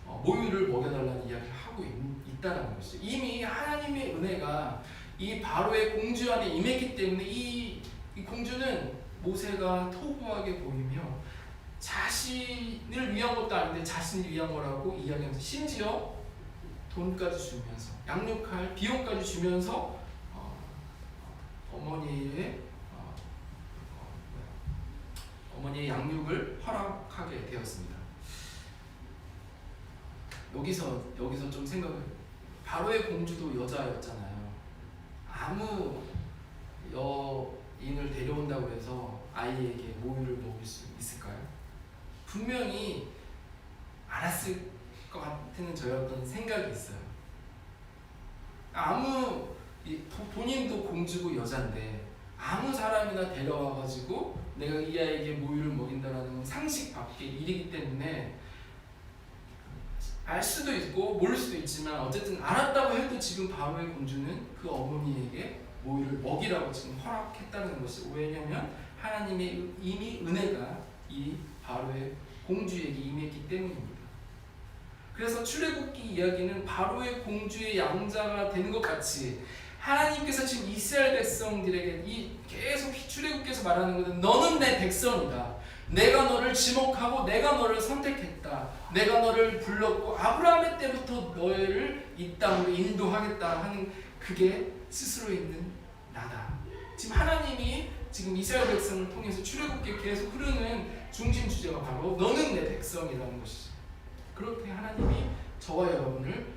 모유를 먹여달라는 이야기를 하고 있다는 것이죠. 이미 하나님의 은혜가 이 바로의 공주 안에 임했기 때문에 이 공주는 모세가 토부하게 보이며 자신을 위한 것도 아닌데 자신을 위한 거라고 이야기하면서 심지어 돈까지 주면서 양육할 비용까지 주면서 어머니의 양육을 허락하게 되었습니다. 여기서 좀 생각을, 바로의 공주도 여자였잖아요. 아무 여인을 데려온다고 해서 아이에게 모유를 먹일 수 있을까요? 분명히 알았을 것 같은 저의 어떤 생각이 있어요. 본인도 공주고 여잔데 아무 사람이나 데려와가지고 내가 이 아이에게 모유를 먹인다라는 건 상식 밖의 일이기 때문에 알 수도 있고 모를 수도 있지만 어쨌든 알았다고 해도 지금 바로의 공주는 그 어머니에게 모유를 먹이라고 지금 허락했다는 것이, 왜냐하면 하나님의 이미 은혜가 이 바로의 공주에게 임했기 때문입니다. 그래서 출애굽기 이야기는 바로의 공주의 양자가 되는 것 같이 하나님께서 지금 이스라엘 백성들에게 계속 출애굽기에서 말하는 것은 너는 내 백성이다. 내가 너를 지목하고 내가 너를 선택했다. 내가 너를 불렀고 아브라함의 때부터 너를 이 땅으로 인도하겠다 하는, 그게 스스로 있는 나다. 지금 하나님이 지금 이스라엘 백성을 통해서 출애굽기에 계속 흐르는 중심 주제가 바로 너는 내 백성이라는 것이죠. 그렇게 하나님이 저와 여러분을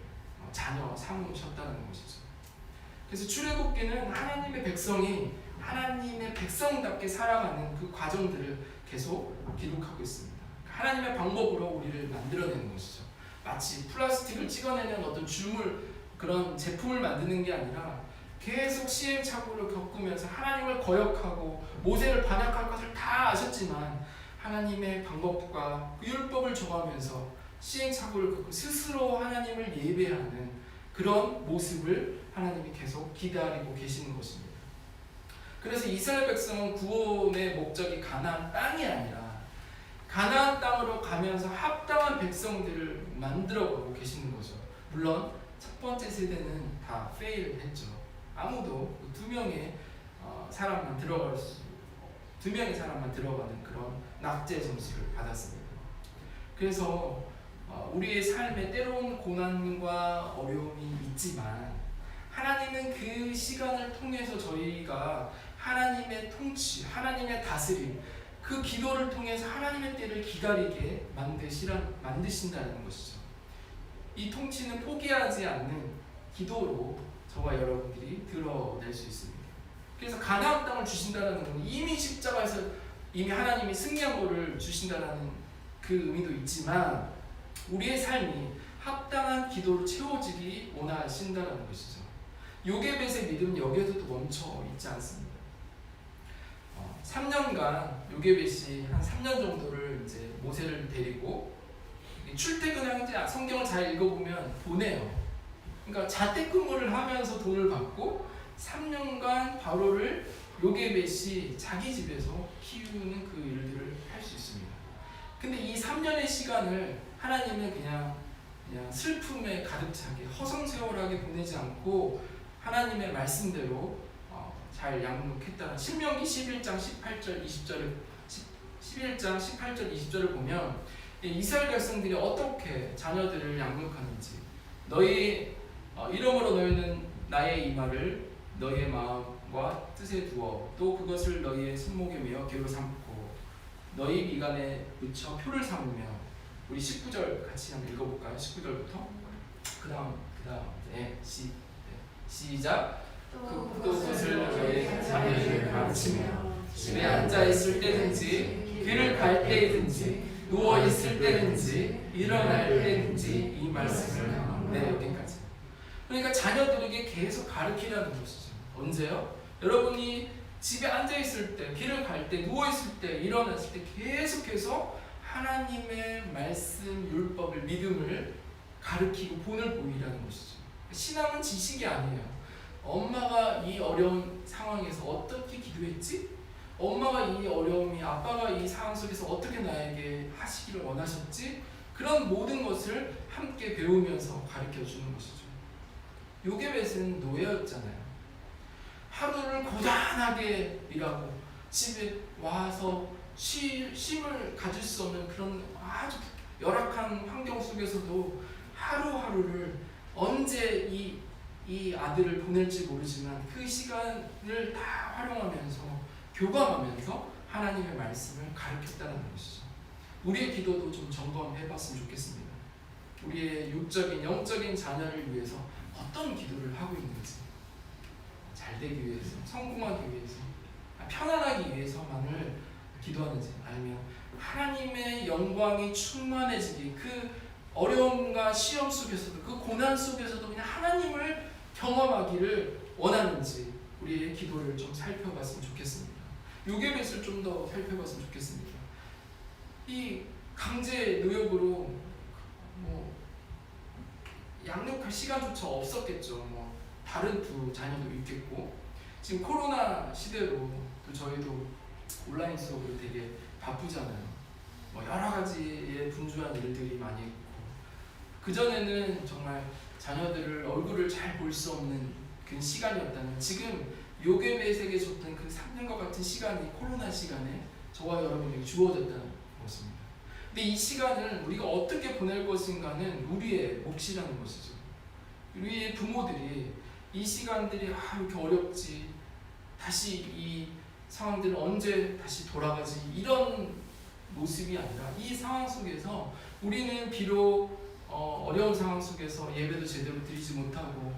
자녀 삼으셨다는 것이죠. 그래서 출애굽기는 하나님의 백성이 하나님의 백성답게 살아가는 그 과정들을 계속 기록하고 있습니다. 하나님의 방법으로 우리를 만들어내는 것이죠. 마치 플라스틱을 찍어내는 어떤 그런 제품을 만드는 게 아니라 계속 시행착오를 겪으면서 하나님을 거역하고 모세를 반역할 것을 다 아셨지만 하나님의 방법과 그 율법을 정하면서 시행착오를 겪고 스스로 하나님을 예배하는 그런 모습을 하나님이 계속 기다리고 계시는 것입니다. 그래서 이스라엘 백성은 구원의 목적이 가나안 땅이 아니라 가나안 땅으로 가면서 합당한 백성들을 만들어가고 계시는 거죠. 물론 첫 번째 세대는 다 페일했죠. 아무도 두 명의 사람만 들어가는 그런 낙제 점수를 받았습니다. 그래서 우리의 삶에 때로운 고난과 어려움이 있지만 하나님은 그 시간을 통해서 저희가 하나님의 통치, 하나님의 다스림, 그 기도를 통해서 하나님의 때를 기다리게 만드신다는 것이죠. 이 통치는 포기하지 않는 기도로 저와 여러분들이 드러낼 수 있습니다. 그래서 가나안 땅을 주신다는 건 이미 십자가에서 이미 하나님이 승리한 것을 주신다는 그 의미도 있지만 우리의 삶이 합당한 기도로 채워지기 원하신다는 것이죠. 요게벳의 믿음은 여기에서도 멈춰 있지 않습니다. 3년간 요게벳이 한 3년 정도를 이제 모세를 데리고 출퇴근을 이제 성경을 잘 읽어보면 보내요. 그러니까 자택근무를 하면서 돈을 받고 3년간 바로를 요게벳이 자기 집에서 키우는 그 일들을 할 수 있습니다. 근데 이 3년의 시간을 하나님은 그냥 슬픔에 가득 차게 허송세월하게 보내지 않고 하나님의 말씀대로 잘 양육했다는, 신명기 11장 18절 20절을 보면 이스라엘 백성들이 어떻게 자녀들을 양육하는지, 너희 이러므로 너희는 나의 이 말을 너희의 마음과 뜻에 두어 또 그것을 너희의 손목에 메어 괴로 삼고 너희 미간에 묻혀 표를 삼으며, 우리 19절 같이 한번 읽어볼까요? 19절부터 그 다음 시작. 또 그것을 너희의 자녀에게 가르치며 집에 앉아 있을 때든지 길을 갈 때든지 누워 있을 때든지 일어날 때든지 이 말씀을 여기까지. 그러니까 자녀들에게 계속 가르치라는 것이죠. 언제요? 여러분이 집에 앉아 있을 때, 길을 갈 때, 누워 있을 때, 일어났을 때 계속해서 하나님의 말씀, 율법을, 믿음을 가르치고 본을 보이라는 것이죠. 신앙은 지식이 아니에요. 엄마가 이 어려운 상황에서 어떻게 기도했지? 엄마가 이 어려움이, 아빠가 이 상황 속에서 어떻게 나에게 하시기를 원하셨지? 그런 모든 것을 함께 배우면서 가르쳐주는 것이죠. 요게벳은 노예였잖아요. 하루를 고단하게 일하고 집에 와서 쉼을 가질 수 없는 그런 아주 열악한 환경 속에서도 하루하루를 언제 이 아들을 보낼지 모르지만 그 시간을 다 활용하면서 교감하면서 하나님의 말씀을 가르쳤다는 것이죠. 우리의 기도도 좀 점검해 봤으면 좋겠습니다. 우리의 육적인 영적인 자녀를 위해서 어떤 기도를 하고 있는지, 잘 되기 위해서, 성공하기 위해서, 편안하기 위해서만을 기도하는지, 아니면 하나님의 영광이 충만해지기, 그 어려움과 시험 속에서도, 그 고난 속에서도 그냥 하나님을 경험하기를 원하는지 우리의 기도를 좀 살펴봤으면 좋겠습니다. 요괴벳을 좀 더 살펴봤으면 좋겠습니다. 이 강제 노역으로 양육할 시간조차 없었겠죠. 다른 두 자녀도 있겠고, 지금 코로나 시대로 또 저희도 온라인 수업으로 되게 바쁘잖아요. 여러 가지의 분주한 일들이 많이 있고, 그전에는 정말 자녀들을 얼굴을 잘 볼 수 없는 그 시간이었다면 지금 요괴벳에게 줬던 그 3년과 같은 시간이 코로나 시간에 저와 여러분에게 주어졌다는 것입니다. 근데 이 시간을 우리가 어떻게 보낼 것인가는 우리의 몫이라는 것이죠. 우리의 부모들이 이 시간들이 이렇게 어렵지, 다시 이 상황들은 언제 다시 돌아가지, 이런 모습이 아니라 이 상황 속에서 우리는 비록 어려운 상황 속에서 예배도 제대로 드리지 못하고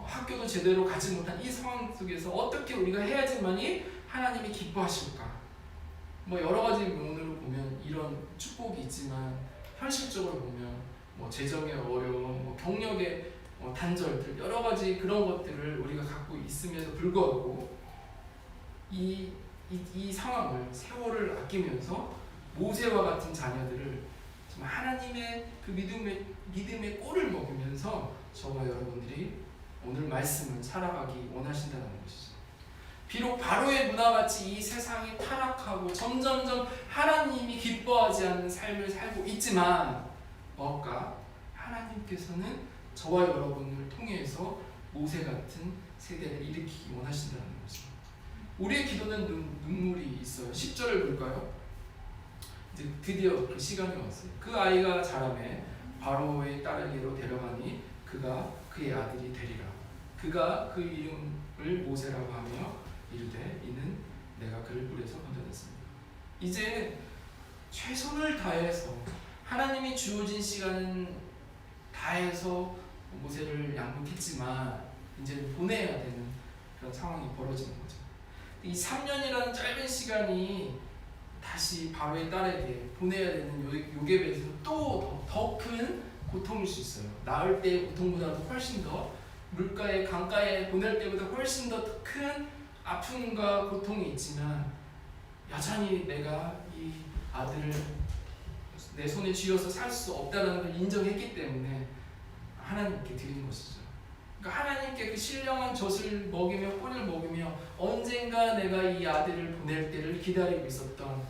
학교도 제대로 가지 못한 이 상황 속에서 어떻게 우리가 해야지만이 하나님이 기뻐하실까, 여러 가지 면으로 보면 이런 축복이 있지만 현실적으로 보면 재정의 어려움, 경력의 단절들, 여러 가지 그런 것들을 우리가 갖고 있음에도 불구하고 이 상황을, 세월을 아끼면서 모세와 같은 자녀들을 정말 하나님의 그 믿음의 꼴을 먹으면서 저와 여러분들이 오늘 말씀을 살아가기 원하신다는 것이죠. 비록 바로의 문화같이 이 세상이 타락하고 점점점 하나님이 기뻐하지 않는 삶을 살고 있지만 하나님께서는 저와 여러분을 통해서 모세 같은 세대를 일으키기 원하신다는 거죠. 우리의 기도는 눈물이 있어요. 10절을 볼까요? 이제 드디어 그 시간이 왔어요. 그 아이가 자라매 바로의 딸에게로 데려가니 그가 그의 아들이 되리라. 그가 그 이름을 모세라고 하며 이르되 이는 내가 그를 뿔에서 건져냈습니다. 이제 최선을 다해서 하나님이 주어진 시간은 다해서 모세를 양육했지만 이제 보내야 되는 그런 상황이 벌어지는 거죠. 이 3년이라는 짧은 시간이 다시 바로의 딸에게 보내야 되는 요괴벳에서 또 더 큰 고통일 수 있어요. 낳을 때의 고통보다도 훨씬 더, 물가에 강가에 보낼 때보다 훨씬 더 큰 아픔과 고통이 있지만 여전히 내가 이 아들을 내 손에 쥐어서 살 수 없다는 걸 인정했기 때문에 하나님께 드린 것이죠. 그러니까 하나님께 그 신령한 젖을 먹이며 꿀을 먹이며 언젠가 내가 이 아들을 보낼 때를 기다리고 있었던,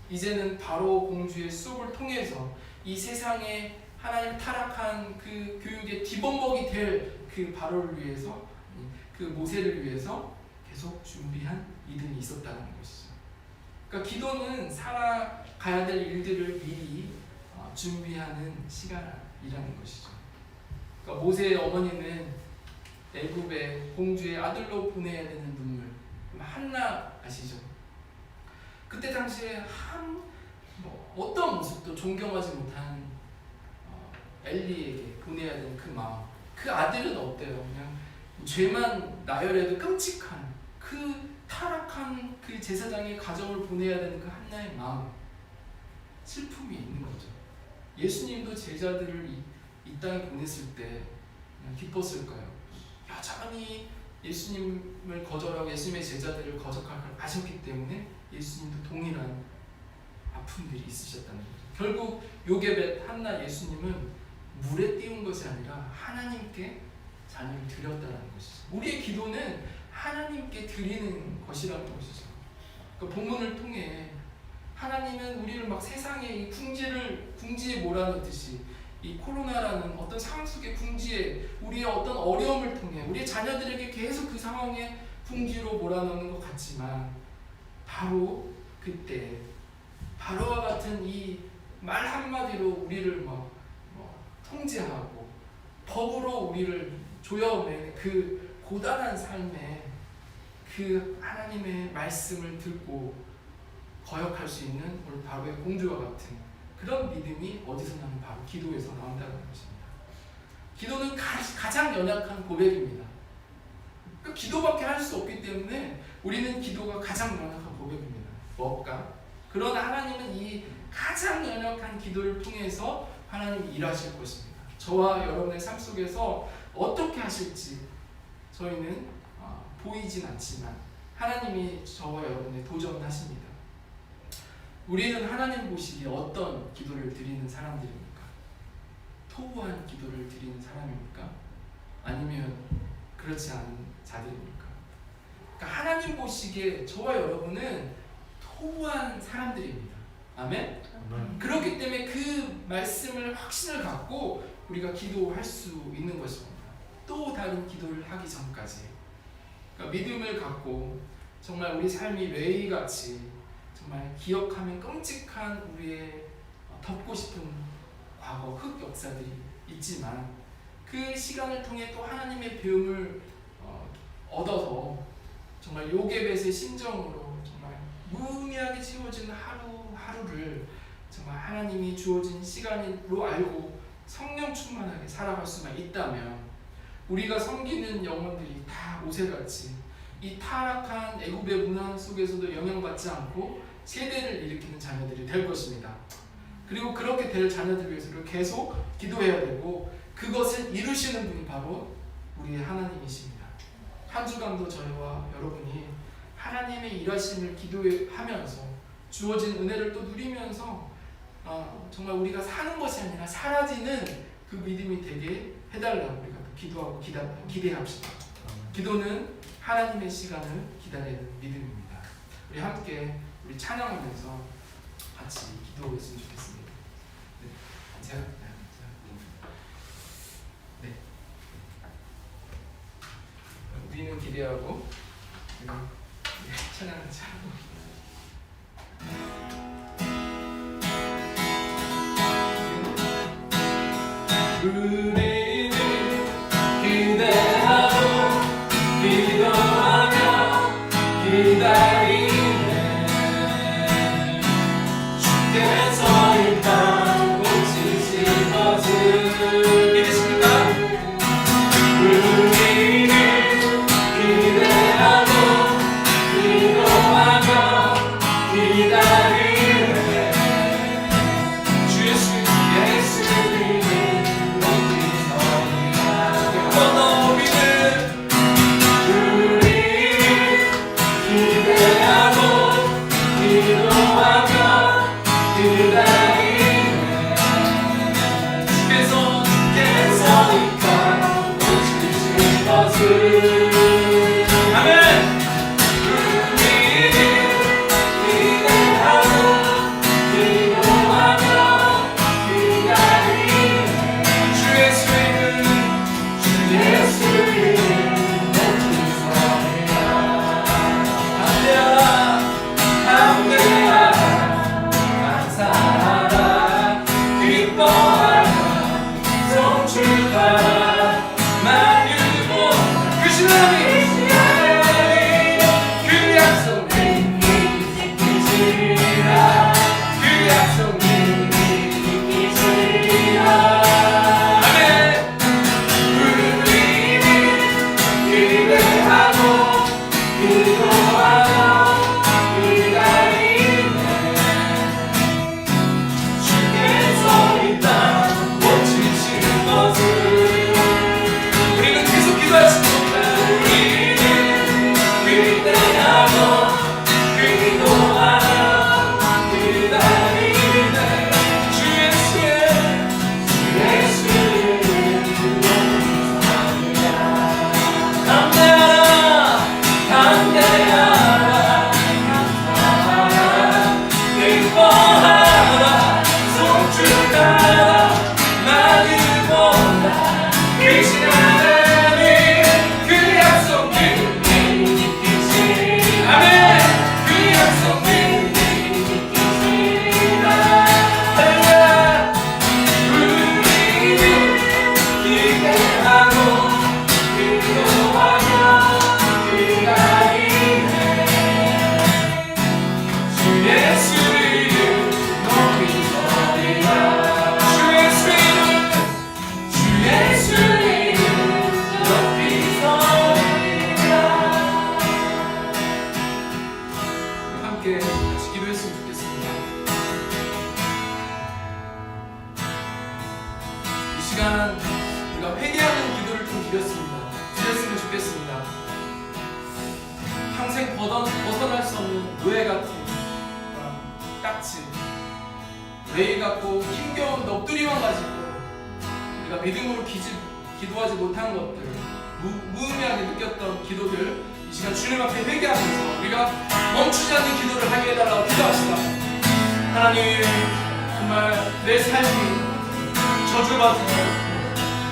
이제는 바로 공주의 수업을 통해서 이 세상에 하나님 타락한 그 교육의 뒤범벅이 될 그 바로를 위해서, 그 모세를 위해서 계속 준비한 이들이 있었다는 것이죠. 그러니까 기도는 살아가야 될 일들을 미리 준비하는 시간이라는 것이죠. 그러니까 모세의 어머니는 애굽의 공주의 아들로 보내야 되는 눈물, 한나 아시죠? 그때 당시에 어떤 모습도 존경하지 못한 엘리에게 보내야 되는 그 마음, 그 아들은 어때요? 그냥 죄만 나열해도 끔찍한 그 타락한 그 제사장의 가정을 보내야 되는 그 한나의 마음, 슬픔이 있는 거죠. 예수님도 제자들을 이 땅에 보냈을 때 기뻤을까요? 여전히 예수님을 거절하고 예수님의 제자들을 거적할 걸 아셨기 때문에 예수님도 동일한 아픔들이 있으셨다는 거죠. 결국 요괴벳 한나 예수님은 물에 띄운 것이 아니라 하나님께 자녀를 드렸다는 것이죠. 우리의 기도는 하나님께 드리는 것이라는 것이죠. 그러니까 본문을 통해 하나님은 우리를 막 세상의 이 궁지에 몰아넣듯이 이 코로나라는 어떤 상황 속의 궁지에 우리의 어떤 어려움을 통해 우리의 자녀들에게 계속 그 상황에 궁지로 몰아넣는 것 같지만 바로 그때 바로와 같은 이 말 한마디로 우리를 통제하고 법으로 우리를 조여오는 그 고단한 삶에 그 하나님의 말씀을 듣고 거역할 수 있는 오늘 바로의 공주와 같은 그런 믿음이 어디서 나면 바로 기도에서 나온다는 것입니다. 기도는 가장 연약한 고백입니다. 기도밖에 할 수 없기 때문에 우리는 기도가 가장 연약한 고백입니다. 뭘까? 그러나 하나님은 이 가장 연약한 기도를 통해서 하나님이 일하실 것입니다. 저와 여러분의 삶 속에서 어떻게 하실지 저희는 보이진 않지만 하나님이 저와 여러분의 도전하십니다. 우리는 하나님 보시기에 어떤 기도를 드리는 사람들입니까? 토부한 기도를 드리는 사람입니까? 아니면 그렇지 않은 자들입니까? 그러니까 하나님 보시기에 저와 여러분은 토부한 사람들입니다. 아멘? 그렇기 때문에 그 말씀을 확신을 갖고 우리가 기도할 수 있는 것입니다. 또 다른 기도를 하기 전까지 그러니까 믿음을 갖고 정말 우리 삶이 레이같이 정말 기억하면 끔찍한 우리의 덮고 싶은 과거 흑 역사들이 있지만 그 시간을 통해 또 하나님의 배움을 얻어서 정말 요게벳의 심정으로 정말 무의미하게 채워진 하루하루를 정말 하나님이 주어진 시간으로 알고 성령 충만하게 살아갈 수만 있다면 우리가 섬기는 영혼들이 다 모세같이 이 타락한 애굽의 문화 속에서도 영향받지 않고 세대를 일으키는 자녀들이 될 것입니다. 그리고 그렇게 될 자녀들 위해서 계속 기도해야 되고 그것을 이루시는 분이 바로 우리의 하나님이십니다. 한 주간도 저희와 여러분이 하나님의 일하심을 기도하면서 주어진 은혜를 또 누리면서 정말 우리가 사는 것이 아니라 사라지는 그 믿음이 되게 해달라고 우리가 기도하고 기대합시다. 기도는 하나님의 시간을 기다리는 믿음입니다. 우리 함께 우리 찬양하면서 같이 기도했으면 좋겠습니다. 우리는 기대하고 찬양을 하고 우리는 기대하고 기도하며 기다리네 주께서 일단 고치실 것을 믿으십니까? 우리는 기대하고 기도하며 기다리네 주 예수님은 드렸으면 좋겠습니다. 평생 벗어날 수 없는 노예 같은 딱지, 레일 같고 힘겨운 넋두리만 가지고 우리가 믿음으로 기도하지 못한 것들, 무의미하게 느꼈던 기도들, 이 시간 주님 앞에 회개하면서 우리가 멈추지 않는 기도를 하게 해달라고 기도합시다. 하나님, 정말 내 삶이 저주받은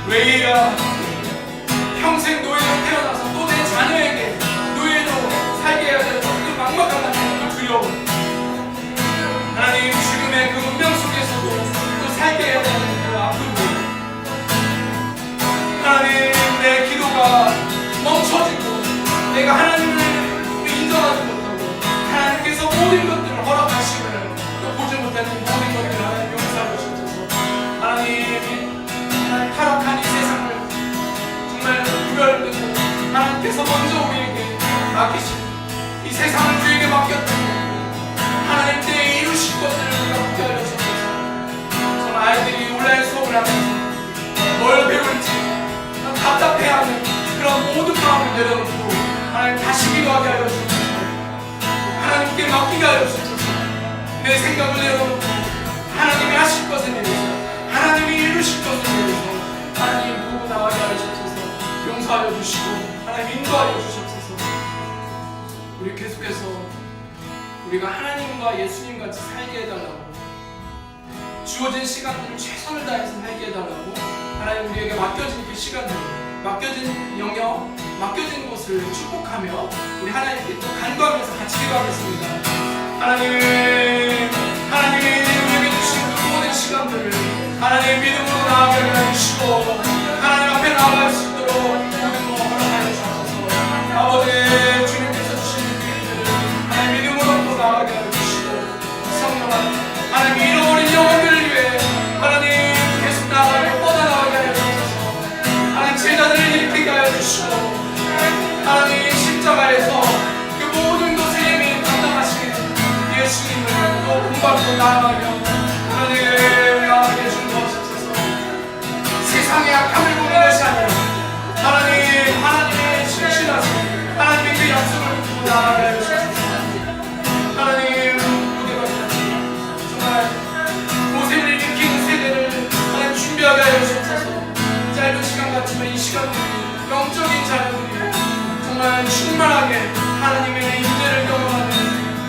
레일과 평생 노예로 태어나서 또 내 자녀에게 노예로 살게 해야 되는 그 막막한 그 두려움, 하나님 지금의 그 운명 속에서도 또 살게 해야 되는 그 아픔, 하나님 내 기도가 멈춰지고 내가 하나님을 인정하지 못하고 하나님께서 모든 것들을 허락하시고 또 보지 못하는 모든 것들을 하나님 용서하여 주셔서 하나님 타락한 이 세상을 정말 구별되고 하나님께서 먼저 우리에게 맡기신 이 세상을 우리에게 맡겼다고 하나님 때에 이루실 것들을 우리가 붙게 하여 주셔서 정말 아이들이 온라인 수업을 하면서 뭘 배울지 답답해하는 그런 모든 마음을 내려놓고 하나님 다시 기도하게 하여 주셔서 하나님께 맡기게 하여 주셔서 내 생각을 내려놓고 하나님이 하실 것에 대해서 하나님이 이루실 것에 대해서 하나님 보고 나가게 하여 주셔서 용서하여 주시고 하나님 인도하여 주시옵소서. 우리 계속해서 우리가 하나님과 예수님 같이 살게 해달라고, 주어진 시간들을 최선을 다해서 살게 해달라고 하나님 우리에게 맡겨진 그 시간들, 맡겨진 영역, 맡겨진 곳을 축복하며 우리 하나님께 또 간구하면서 같이 기도하겠습니다. 하나님이 우리에게 주신 그 모든 시간들을 하나님 믿음으로 나아가게 해주시고 하나님 앞에 나아갈 수 있도록 모든 거 허락하여 주셔서 아버지 주님께서 주신 기회들을 하나님 믿음으로 또 나아가게 해주시고 성령아 하나님 잃어버린 영혼들을 위해 하나님 계속 나아가게 뻗어나가게 하여 주셔서 하나님 제자들을 일으키게 하여 주시고 하나님 십자가에서 그 모든 것을 이미 담당하신 예수님을 또 본받고 나아가며 하나님 나아가게 해주옵소서. 세상의 악함을 보는 것이 아니라 하나님의 신실하신 하나님의 그 약속을 듣고 나아가게 해주옵소서. 하나님 무대가 정말 모세를 일으키는 세대를 하나님 준비하게 하여 주옵소서. 짧은 시간 같지만 이 시간들이 영적인 자녀들이 정말 충만하게 하나님의 인재를 경험하는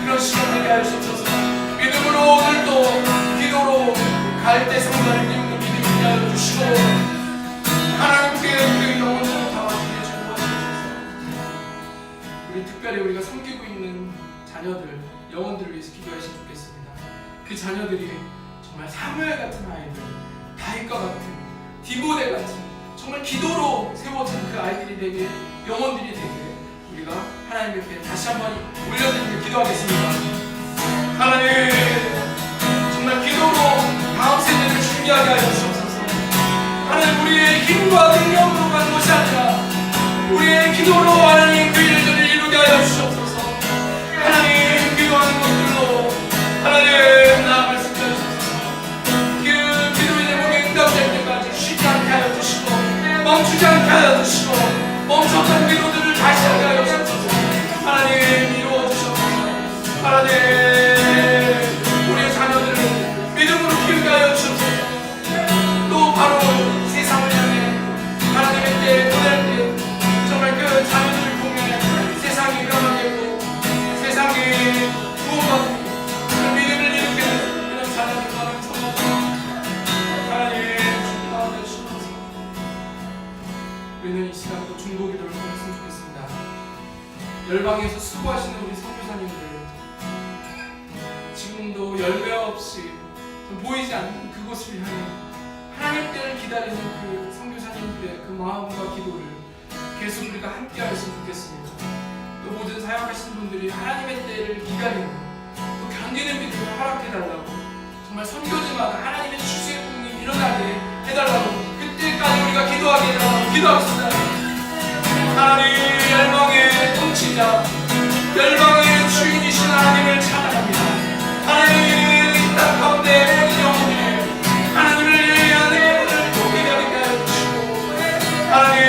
그런 시간들이 하여 주옵소서. 믿음으로 오늘도 기도로 갈대 성단을 띄우는 믿음이 하여 주시고 하나님께 그 영혼을 다 주시고 우리 특별히 우리가 섬기고 있는 자녀들, 영혼들을 위해서 기도하시면 좋겠습니다. 그 자녀들이 정말 사무엘 같은 아이들, 다윗과 같은, 디보데 같은 정말 기도로 세워진 그 아이들이 되게, 영혼들이 되게 우리가 하나님 옆에 다시 한번 올려드리며 기도하겠습니다. 하나님 정말 기도로 다음 세대를 준비하게 하여 주옵소서. 하나님 우리의 힘과 능력으로 가는 것이 아니라 우리의 기도로 하나님 그 일들을 이루게 하여 주옵소서. 하나님 기도하는 것들로 하나님 나아갈 수 있게 하여 주옵소서. 그 기도의 제목이 응답될 때까지 쉬지 않게 하여 주시고 멈추지 않게 하여 주시고 멈췄던 기도들을 다시 하게 하여 주옵소서. 하나님 이루어 주옵소서. 하나님 우리의 자녀들을 믿음으로 키우게 하여 주옵소서. 또 바로 세상을 향해 하나님의 때에 보낼 때 정말 그 자녀들을 통해 세상이 변화되고 세상이 구원받고 그 믿음을 일으키는 그런 자녀들과 하나님 성도들 하나님 주님과 주옵소서. 우리는 이 시간 또 중보 기도를 통했으면 좋겠습니다. 열방에서 수고하시는 우리 선교사님들, 지금도 열매 없이 보이지 않는 그곳을 향해 하나님 때를 기다리는 그 선교사님들의 그 마음과 기도를 계속 우리가 함께 하였으면 좋겠습니다. 또 모든 사역하시는 분들이 하나님의 때를 기다리는 또 견디는 믿음을 허락해달라고, 정말 선교지마다 하나님의 추수의 꿈이 일어나게 해달라고, 그때까지 우리가 기도하게 해달라고 기도하겠습니다. 하나님 열방의 통치자, 열방의 주인이신 하나님을 찬양합니다. 하나님 이 땅 가운데 모든 영혼들이 하나님을 예배하는 영혼을 또 기다리게 하여 주시고 하나님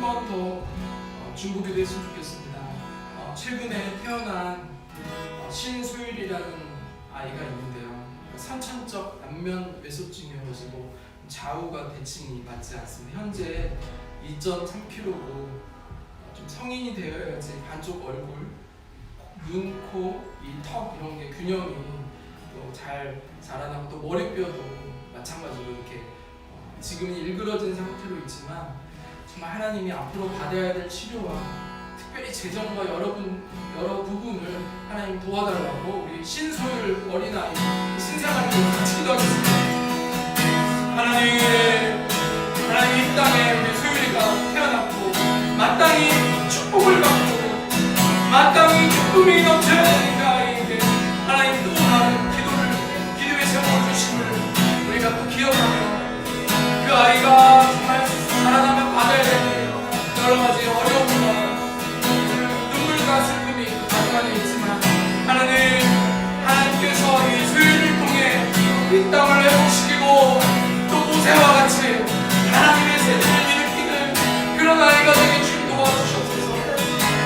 번 더 중보기도 했으면 좋겠습니다. 최근에 태어난 신소율이라는 아이가 있는데요. 선천적 안면 외소증이어가지고 좌우가 대칭이 맞지 않습니다. 현재 2.3kg고 좀 성인이 되어야지 반쪽 얼굴, 눈, 코, 이 턱 이런 게 균형이 또 잘 자라나고 또 머리뼈도 마찬가지로 이렇게 지금은 일그러진 상태로 있지만 정말 하나님이 앞으로 받아야 될 치료와 특별히 재정과 여러 부분을 하나님 도와달라고 우리 신소율 어린아이 신생아를 같이 기도하겠습니다. 하나님 이 땅에 우리 소율이가 태어났고 마땅히 축복을 받고 마땅히 기쁨이 넘쳐야 되는 그 아이에게 하나님 또 다른 기도에 세워주심을 우리가 또 기억하며 그 아이가 정말 자라나면 받아야 될 여러 가지 어려움과 눈물과 슬픔이 그 가정 안에 있지만 하나님께서 이 소율을 통해 이 땅을 회복시키고 또 모세와 같이 하나님의 세대를 일으키는 그런 아이가 되게 주님 도와주시옵소서.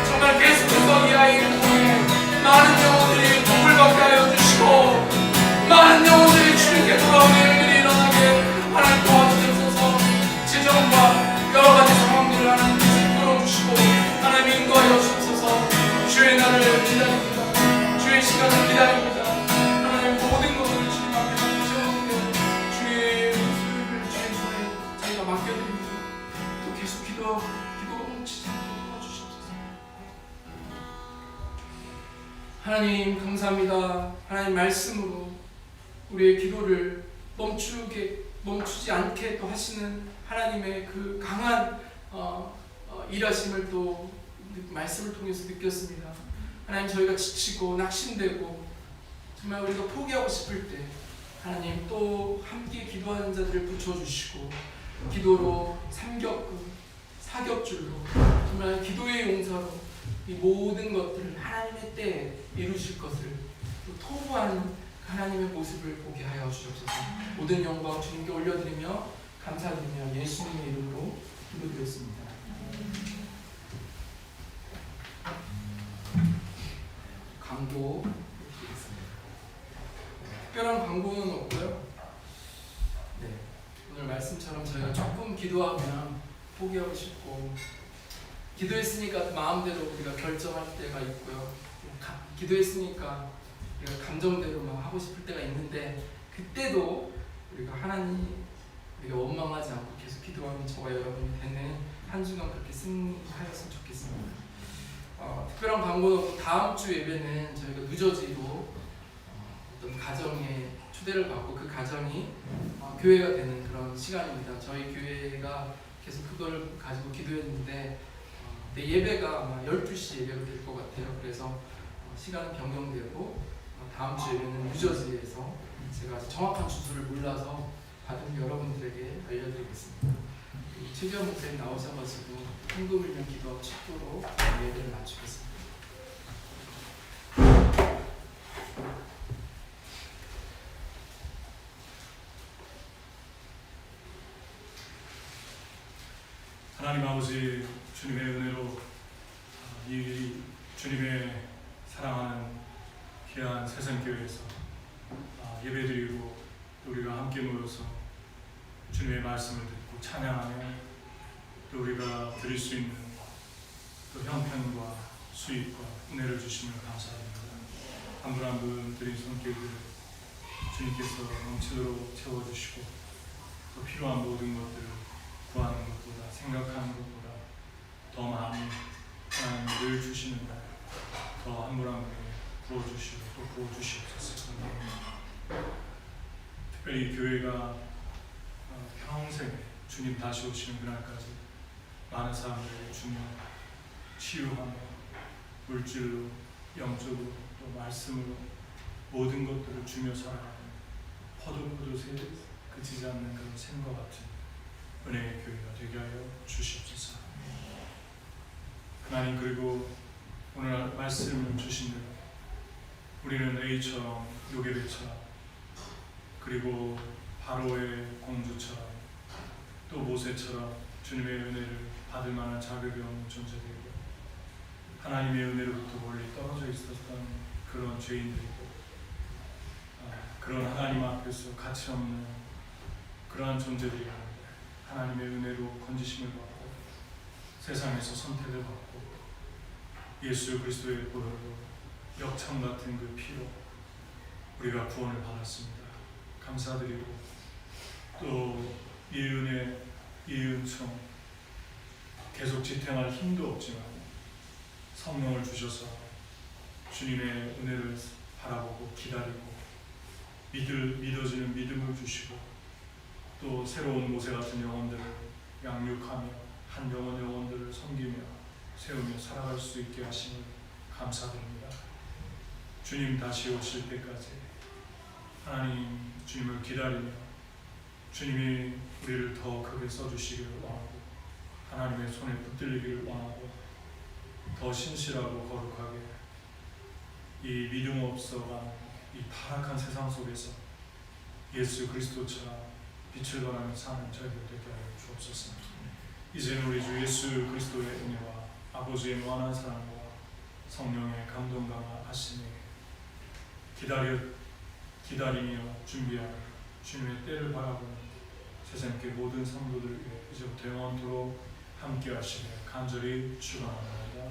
정말 계속해서 이 아이를 통해 많은 영혼들이 복을 받게 하여 주시고 많은 영혼들이 주님께 돌아오는 일들이 일어나게 하나님 도와주옵소서. 재정과 여러 가지 상황들을 하나님께서 풀어주시고 하나님 인도하여 주옵소서. 주의 날을 기다립니다. 주의 시간을 기다립니다. 하나님 모든 것을 주님 앞에 맡겨놓는데 주의 소유를 주의 손에 저희가 맡겨드립니다. 또 계속 기도가 멈추지 않게 도와주시옵소서. 하나님 감사합니다. 하나님 말씀으로 우리의 기도를 멈추지 않게 또 하시는 하나님의 그 강한 일하심을 또 말씀을 통해서 느꼈습니다. 하나님 저희가 지치고 낙심되고 정말 우리가 포기하고 싶을 때 하나님 또 함께 기도하는 자들을 붙여주시고 기도로 삼겹구 사겹줄로 정말 기도의 용사로 이 모든 것들을 하나님의 때에 이루실 것을 또 토부하는 하나님의 모습을 보게 하여 주옵소서. 모든 영광 주님께 올려드리며 감사드리며 예수님의 이름으로 기도드렸습니다. 광고 드리겠습니다. 특별한 광고는 없고요. 네, 오늘 말씀처럼 저희가 조금 기도하면 포기하고 싶고 기도했으니까 마음대로 우리가 결정할 때가 있고요. 기도했으니까 우리가 감정대로 막 하고 싶을 때가 있는데 그때도 우리가 우리가 원망하지 않고 계속 기도하는 저와 여러분이 되는 한 주간 그렇게 승리하였으면 좋겠습니다. 특별한 광고는 다음 주 예배는 저희가 누저지로 어떤 가정에 초대를 받고 그 가정이 교회가 되는 그런 시간입니다. 저희 교회가 계속 그걸 가지고 기도했는데 예배가 아마 12시 예배가 될 것 같아요. 그래서 시간은 변경되고 다음 주 예배는 뉴저지에서 제가 아직 정확한 주소를 몰라서 받은 여러분들에게 알려드리겠습니다. 최지원 목사님 나오셔가지고 헌금을 위한 기도하고 축도로 예배를 마치겠습니다. 하나님 아버지 주님의 은혜로 이 주님의 사랑하는 귀한 세상교회에서 예배드리고 우리가 함께 모여서 주님의 말씀을 듣고 찬양하며 또 우리가 드릴 수 있는 또 형편과 수익과 은혜를 주심을 감사합니다. 한 분 한 분 드린 손길들을 주님께서 넘치도록 채워주시고 또 필요한 모든 것들을 구하는 것보다 생각하는 것보다 더 많이 하나님이 늘 주시는 날 더 한 분 한 분에게 부어주시고 또 부어주시옵소서. 특별히 교회가 평생 주님 다시 오시는 그날까지 많은 사람들에게 주님 치유하며 물질로 영적으로 또 말씀으로 모든 것들을 주며 살아가는 포도새 그치지 않는 그런 샘과 같은 은혜의 교회가 되게 하여 주시옵소서. 하나님 그리고 오늘 말씀을 주신 대로 우리는 A처럼 요게벳처럼 그리고 바로의 공주처럼 또 모세처럼 주님의 은혜를 받을 만한 자격이 없는 존재들이고 하나님의 은혜로부터 멀리 떨어져 있었던 그런 죄인들이고 그런 하나님 앞에서 가치 없는 그러한 존재들이 하나님의 은혜로 건지심을 받고 세상에서 선택을 받고 예수 그리스도의 보혈로 역참 같은 그 피로 우리가 구원을 받았습니다. 감사드리고 또 이 은혜, 이 은총 계속 지탱할 힘도 없지만 성령을 주셔서 주님의 은혜를 바라보고 기다리고 믿어지는 믿음을 주시고 또 새로운 모세 같은 영혼들을 양육하며 한 영혼들을 섬기며 세우며 살아갈 수 있게 하심을 감사드립니다. 주님 다시 오실 때까지 하나님 주님을 기다리며 주님이 우리를 더 크게 써주시기를 원하고 하나님의 손에 붙들리기를 원하고 더 신실하고 거룩하게 이 믿음 없어가는 이 타락한 세상 속에서 예수 그리스도처럼 빛을 발하며 사는 저희들 되게 하여 주옵소서. 이제는 우리 주 예수 그리스도의 은혜와 아버지의 무한한 사랑과 성령의 감동 강하심에 기다리며 준비하는 주님의 때를 바라보는 세상의 모든 성도들을 위해 이제부터 영원토록 함께 하시길 간절히 축원합니다.